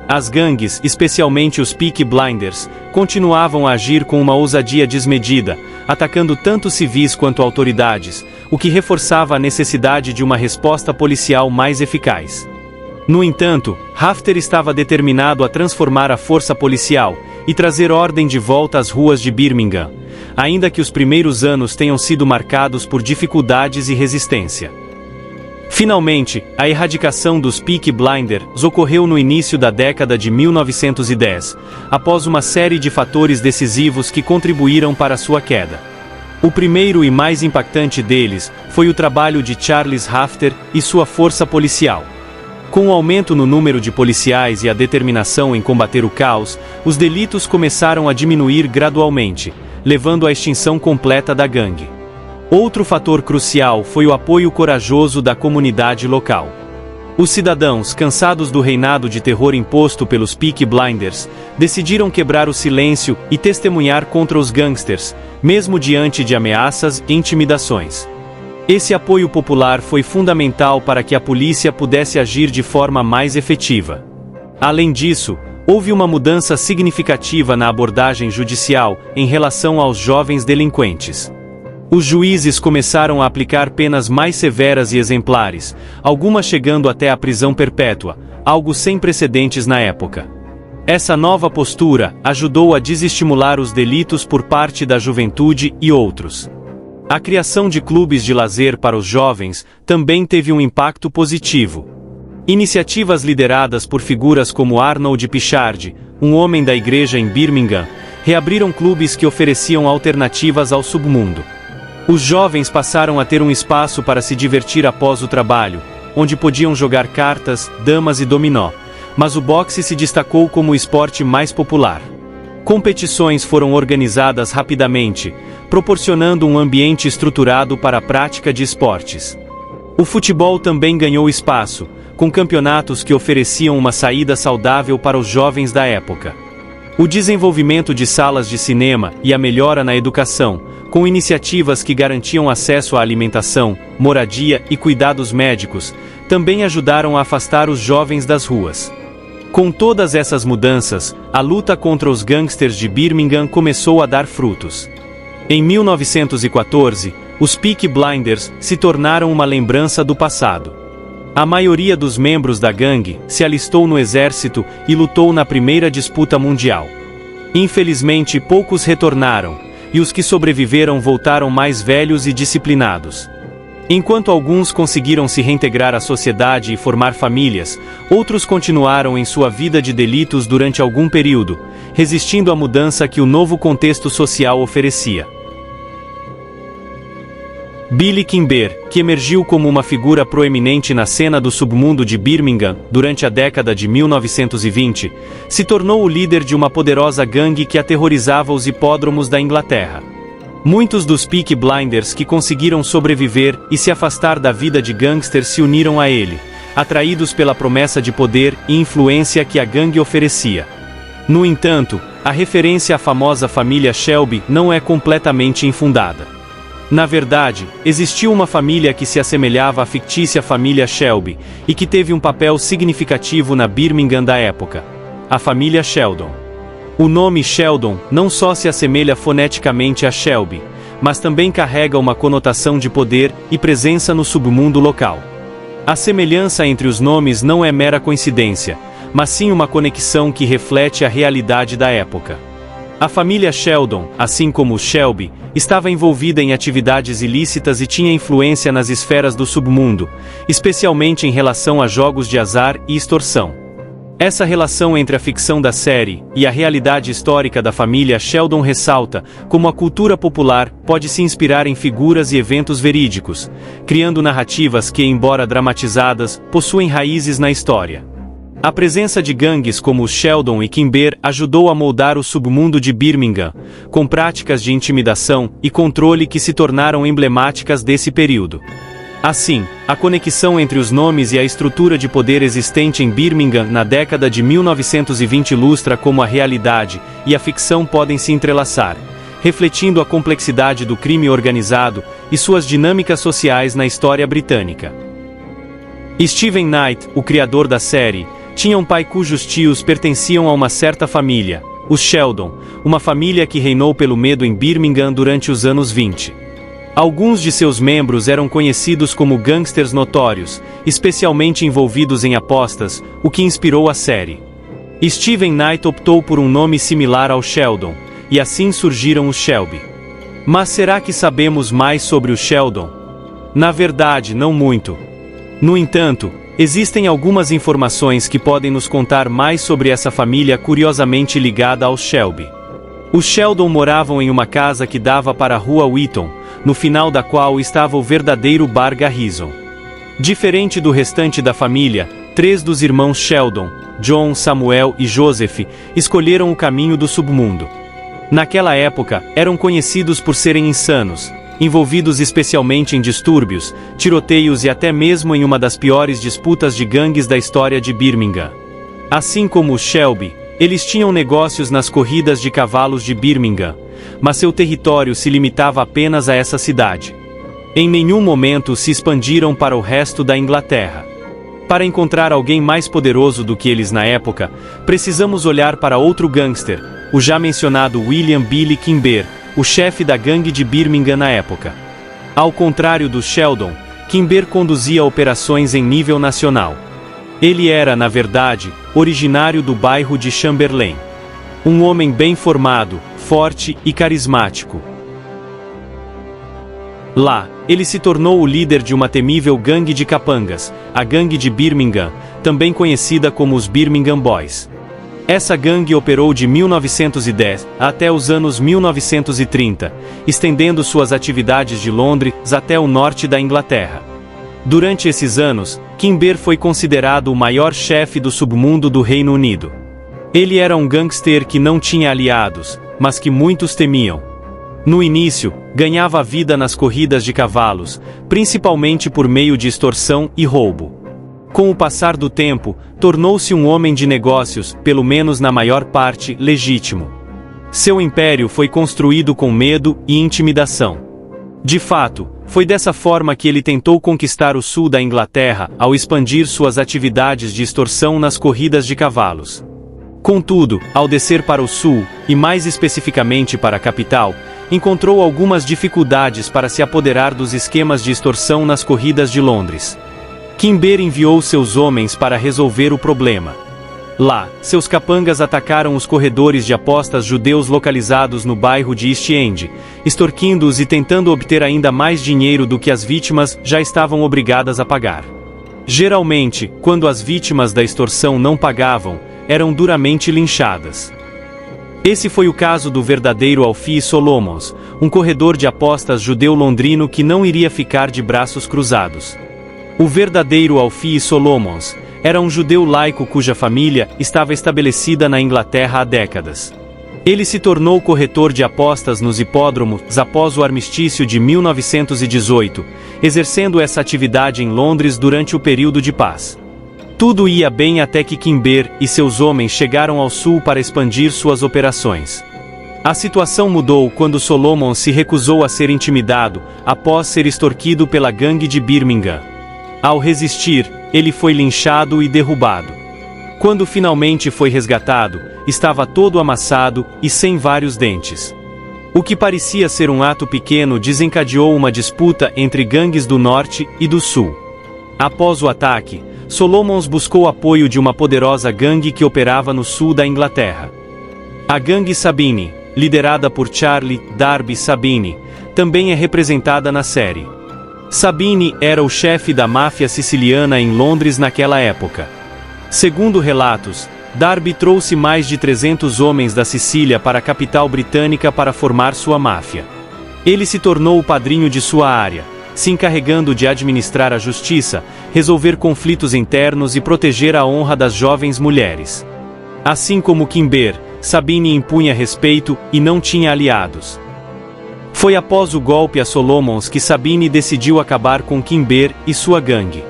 As gangues, especialmente os Peaky Blinders, continuavam a agir com uma ousadia desmedida, atacando tanto civis quanto autoridades, o que reforçava a necessidade de uma resposta policial mais eficaz. No entanto, Hafter estava determinado a transformar a força policial e trazer ordem de volta às ruas de Birmingham, ainda que os primeiros anos tenham sido marcados por dificuldades e resistência. Finalmente, a erradicação dos Peaky Blinders ocorreu no início da década de 1910, após uma série de fatores decisivos que contribuíram para sua queda. O primeiro e mais impactante deles foi o trabalho de Charles Hafter e sua força policial. Com o aumento no número de policiais e a determinação em combater o caos, os delitos começaram a diminuir gradualmente, levando à extinção completa da gangue. Outro fator crucial foi o apoio corajoso da comunidade local. Os cidadãos, cansados do reinado de terror imposto pelos Peaky Blinders, decidiram quebrar o silêncio e testemunhar contra os gangsters, mesmo diante de ameaças e intimidações. Esse apoio popular foi fundamental para que a polícia pudesse agir de forma mais efetiva. Além disso, houve uma mudança significativa na abordagem judicial em relação aos jovens delinquentes. Os juízes começaram a aplicar penas mais severas e exemplares, algumas chegando até a prisão perpétua, algo sem precedentes na época. Essa nova postura ajudou a desestimular os delitos por parte da juventude e outros. A criação de clubes de lazer para os jovens também teve um impacto positivo. Iniciativas lideradas por figuras como Arnold Pichard, um homem da igreja em Birmingham, reabriram clubes que ofereciam alternativas ao submundo. Os jovens passaram a ter um espaço para se divertir após o trabalho, onde podiam jogar cartas, damas e dominó, mas o boxe se destacou como o esporte mais popular. Competições foram organizadas rapidamente, proporcionando um ambiente estruturado para a prática de esportes. O futebol também ganhou espaço, com campeonatos que ofereciam uma saída saudável para os jovens da época. O desenvolvimento de salas de cinema e a melhora na educação, com iniciativas que garantiam acesso à alimentação, moradia e cuidados médicos, também ajudaram a afastar os jovens das ruas. Com todas essas mudanças, a luta contra os gangsters de Birmingham começou a dar frutos. Em 1914, os Peaky Blinders se tornaram uma lembrança do passado. A maioria dos membros da gangue se alistou no exército e lutou na Primeira Disputa Mundial. Infelizmente, poucos retornaram, e os que sobreviveram voltaram mais velhos e disciplinados. Enquanto alguns conseguiram se reintegrar à sociedade e formar famílias, outros continuaram em sua vida de delitos durante algum período, resistindo à mudança que o novo contexto social oferecia. Billy Kimber, que emergiu como uma figura proeminente na cena do submundo de Birmingham durante a década de 1920, se tornou o líder de uma poderosa gangue que aterrorizava os hipódromos da Inglaterra. Muitos dos Peaky Blinders que conseguiram sobreviver e se afastar da vida de gangster se uniram a ele, atraídos pela promessa de poder e influência que a gangue oferecia. No entanto, a referência à famosa família Shelby não é completamente infundada. Na verdade, existiu uma família que se assemelhava à fictícia família Shelby e que teve um papel significativo na Birmingham da época: a família Sheldon. O nome Sheldon não só se assemelha foneticamente a Shelby, mas também carrega uma conotação de poder e presença no submundo local. A semelhança entre os nomes não é mera coincidência, mas sim uma conexão que reflete a realidade da época. A família Sheldon, assim como Shelby, estava envolvida em atividades ilícitas e tinha influência nas esferas do submundo, especialmente em relação a jogos de azar e extorsão. Essa relação entre a ficção da série e a realidade histórica da família Sheldon ressalta como a cultura popular pode se inspirar em figuras e eventos verídicos, criando narrativas que, embora dramatizadas, possuem raízes na história. A presença de gangues como os Sheldon e Kimber ajudou a moldar o submundo de Birmingham, com práticas de intimidação e controle que se tornaram emblemáticas desse período. Assim, a conexão entre os nomes e a estrutura de poder existente em Birmingham na década de 1920 ilustra como a realidade e a ficção podem se entrelaçar, refletindo a complexidade do crime organizado e suas dinâmicas sociais na história britânica. Stephen Knight, o criador da série, tinha um pai cujos tios pertenciam a uma certa família, os Sheldon, uma família que reinou pelo medo em Birmingham durante os anos 20. Alguns de seus membros eram conhecidos como gangsters notórios, especialmente envolvidos em apostas, o que inspirou a série. Stephen Knight optou por um nome similar ao Sheldon, e assim surgiram os Shelby. Mas será que sabemos mais sobre o Sheldon? Na verdade, não muito. No entanto, existem algumas informações que podem nos contar mais sobre essa família curiosamente ligada aos Shelby. Os Sheldon moravam em uma casa que dava para a rua Wheaton, no final da qual estava o verdadeiro bar Garrison. Diferente do restante da família, 3 dos irmãos Sheldon, John, Samuel e Joseph, escolheram o caminho do submundo. Naquela época, eram conhecidos por serem insanos, envolvidos especialmente em distúrbios, tiroteios e até mesmo em uma das piores disputas de gangues da história de Birmingham. Assim como os Shelby, eles tinham negócios nas corridas de cavalos de Birmingham, mas seu território se limitava apenas a essa cidade. Em nenhum momento se expandiram para o resto da Inglaterra. Para encontrar alguém mais poderoso do que eles na época, precisamos olhar para outro gangster, o já mencionado William Billy Kimber, o chefe da gangue de Birmingham na época. Ao contrário do Sheldon, Kimber conduzia operações em nível nacional. Ele era, na verdade, originário do bairro de Chamberlain. Um homem bem formado, forte e carismático. Lá, ele se tornou o líder de uma temível gangue de capangas, a gangue de Birmingham, também conhecida como os Birmingham Boys. Essa gangue operou de 1910 até os anos 1930, estendendo suas atividades de Londres até o norte da Inglaterra. Durante esses anos, Kimber foi considerado o maior chefe do submundo do Reino Unido. Ele era um gangster que não tinha aliados, mas que muitos temiam. No início, ganhava vida nas corridas de cavalos, principalmente por meio de extorsão e roubo. Com o passar do tempo, tornou-se um homem de negócios, pelo menos na maior parte, legítimo. Seu império foi construído com medo e intimidação. De fato, foi dessa forma que ele tentou conquistar o sul da Inglaterra ao expandir suas atividades de extorsão nas corridas de cavalos. Contudo, ao descer para o sul, e mais especificamente para a capital, encontrou algumas dificuldades para se apoderar dos esquemas de extorsão nas corridas de Londres. Kimber enviou seus homens para resolver o problema. Lá, seus capangas atacaram os corredores de apostas judeus localizados no bairro de East End, extorquindo-os e tentando obter ainda mais dinheiro do que as vítimas já estavam obrigadas a pagar. Geralmente, quando as vítimas da extorsão não pagavam, eram duramente linchadas. Esse foi o caso do verdadeiro Alfie Solomons, um corredor de apostas judeu londrino que não iria ficar de braços cruzados. O verdadeiro Alfie Solomons era um judeu laico cuja família estava estabelecida na Inglaterra há décadas. Ele se tornou corretor de apostas nos hipódromos após o armistício de 1918, exercendo essa atividade em Londres durante o período de paz. Tudo ia bem até que Kimber e seus homens chegaram ao sul para expandir suas operações. A situação mudou quando Solomon se recusou a ser intimidado após ser extorquido pela gangue de Birmingham. Ao resistir, ele foi linchado e derrubado. Quando finalmente foi resgatado, estava todo amassado e sem vários dentes. O que parecia ser um ato pequeno desencadeou uma disputa entre gangues do norte e do sul. Após o ataque, Solomons buscou apoio de uma poderosa gangue que operava no sul da Inglaterra. A gangue Sabini, liderada por Charlie Darby Sabini, também é representada na série. Sabini era o chefe da máfia siciliana em Londres naquela época. Segundo relatos, Darby trouxe mais de 300 homens da Sicília para a capital britânica para formar sua máfia. Ele se tornou o padrinho de sua área, se encarregando de administrar a justiça, resolver conflitos internos e proteger a honra das jovens mulheres. Assim como Kimber, Sabini impunha respeito e não tinha aliados. Foi após o golpe a Solomons que Sabini decidiu acabar com Kimber e sua gangue.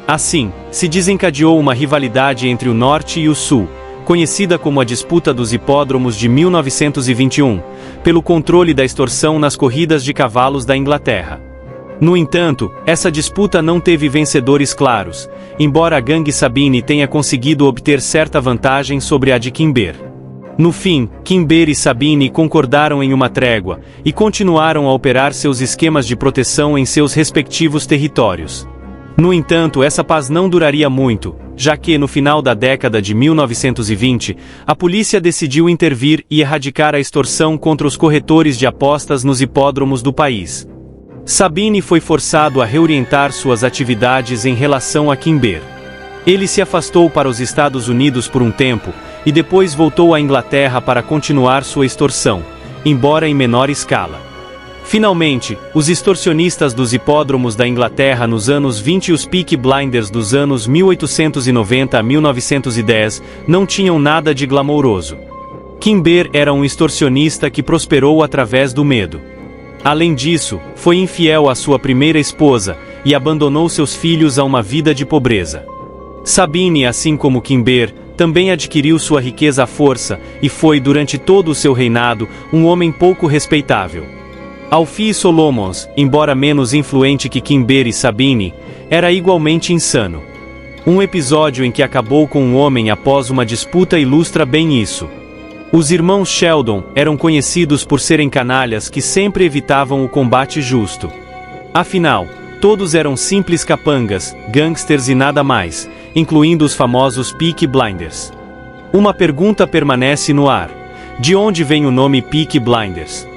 Assim, se desencadeou uma rivalidade entre o norte e o sul, conhecida como a Disputa dos Hipódromos de 1921, pelo controle da extorsão nas corridas de cavalos da Inglaterra. No entanto, essa disputa não teve vencedores claros, embora a gangue Sabini tenha conseguido obter certa vantagem sobre a de Kimber. No fim, Kimber e Sabini concordaram em uma trégua, e continuaram a operar seus esquemas de proteção em seus respectivos territórios. No entanto, essa paz não duraria muito, já que, no final da década de 1920, a polícia decidiu intervir e erradicar a extorsão contra os corretores de apostas nos hipódromos do país. Sabini foi forçado a reorientar suas atividades em relação a Kimber. Ele se afastou para os Estados Unidos por um tempo, e depois voltou à Inglaterra para continuar sua extorsão, embora em menor escala. Finalmente, os extorsionistas dos hipódromos da Inglaterra nos anos 20 e os Peaky Blinders dos anos 1890 a 1910 não tinham nada de glamouroso. Kimber era um extorsionista que prosperou através do medo. Além disso, foi infiel à sua primeira esposa e abandonou seus filhos a uma vida de pobreza. Sabini, assim como Kimber, também adquiriu sua riqueza à força, e foi, durante todo o seu reinado, um homem pouco respeitável. Alfie Solomons, embora menos influente que Kimber e Sabini, era igualmente insano. Um episódio em que acabou com um homem após uma disputa ilustra bem isso. Os irmãos Sheldon eram conhecidos por serem canalhas que sempre evitavam o combate justo. Afinal, todos eram simples capangas, gangsters e nada mais, incluindo os famosos Peaky Blinders. Uma pergunta permanece no ar: de onde vem o nome Peaky Blinders?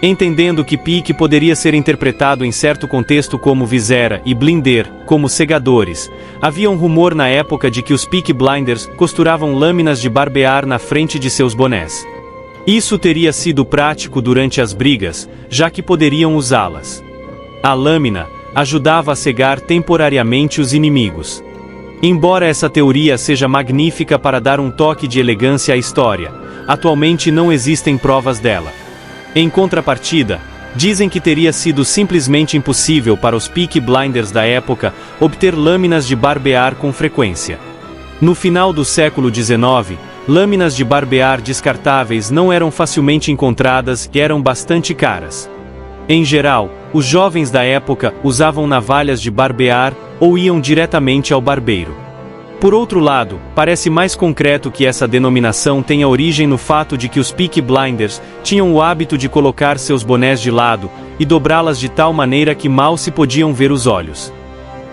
Entendendo que Peaky poderia ser interpretado em certo contexto como visera e blinder, como segadores, havia um rumor na época de que os Peaky Blinders costuravam lâminas de barbear na frente de seus bonés. Isso teria sido prático durante as brigas, já que poderiam usá-las. A lâmina ajudava a cegar temporariamente os inimigos. Embora essa teoria seja magnífica para dar um toque de elegância à história, atualmente não existem provas dela. Em contrapartida, dizem que teria sido simplesmente impossível para os Peaky Blinders da época obter lâminas de barbear com frequência. No final do século XIX, lâminas de barbear descartáveis não eram facilmente encontradas e eram bastante caras. Em geral, os jovens da época usavam navalhas de barbear ou iam diretamente ao barbeiro. Por outro lado, parece mais concreto que essa denominação tenha origem no fato de que os Peaky Blinders tinham o hábito de colocar seus bonés de lado e dobrá-las de tal maneira que mal se podiam ver os olhos.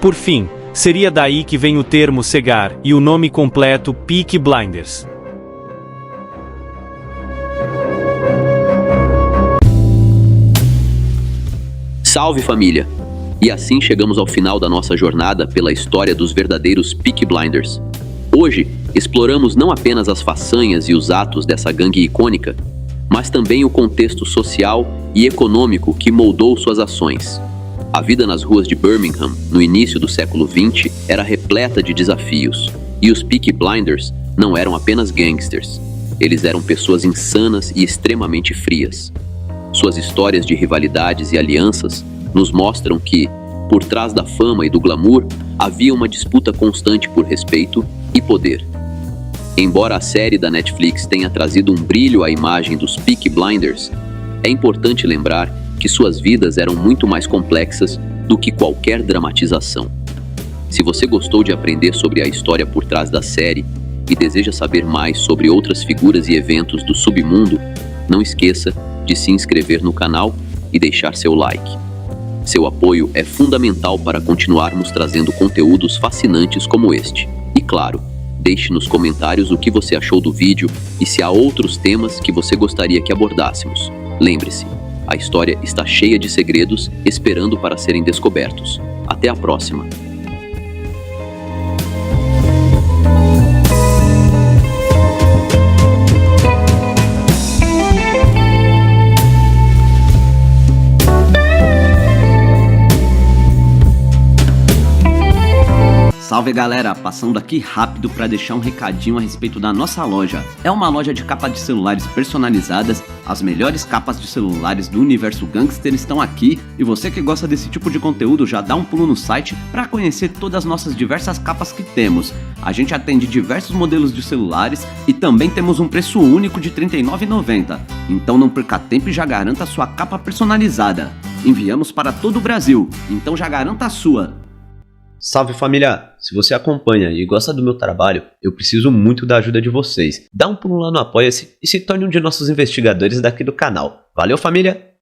Por fim, Seria daí que vem o termo cegar e o nome completo Peaky Blinders. Salve família! E assim chegamos ao final da nossa jornada pela história dos verdadeiros Peaky Blinders. Hoje, exploramos não apenas as façanhas e os atos dessa gangue icônica, mas também o contexto social e econômico que moldou suas ações. A vida nas ruas de Birmingham, no início do século XX, era repleta de desafios, e os Peaky Blinders não eram apenas gangsters. Eles eram pessoas insanas e extremamente frias. Suas histórias de rivalidades e alianças nos mostram que, por trás da fama e do glamour, havia uma disputa constante por respeito e poder. Embora a série da Netflix tenha trazido um brilho à imagem dos Peaky Blinders, é importante lembrar que suas vidas eram muito mais complexas do que qualquer dramatização. Se você gostou de aprender sobre a história por trás da série e deseja saber mais sobre outras figuras e eventos do submundo, não esqueça de se inscrever no canal e deixar seu like. Seu apoio é fundamental para continuarmos trazendo conteúdos fascinantes como este. E claro, deixe nos comentários o que você achou do vídeo e se há outros temas que você gostaria que abordássemos. Lembre-se, a história está cheia de segredos esperando para serem descobertos. Até a próxima! Salve galera, passando aqui rápido para deixar um recadinho a respeito da nossa loja. É uma loja de capas de celulares personalizadas, as melhores capas de celulares do universo gangster estão aqui e você que gosta desse tipo de conteúdo já dá um pulo no site para conhecer todas as nossas diversas capas que temos. A gente atende diversos modelos de celulares e também temos um preço único de R$ 39,90, então não perca tempo e já garanta a sua capa personalizada. Enviamos para todo o Brasil, então já garanta a sua. Salve família! Se você acompanha e gosta do meu trabalho, eu preciso muito da ajuda de vocês. Dá um pulo lá no Apoia-se e se torne um de nossos investigadores daqui do canal. Valeu família!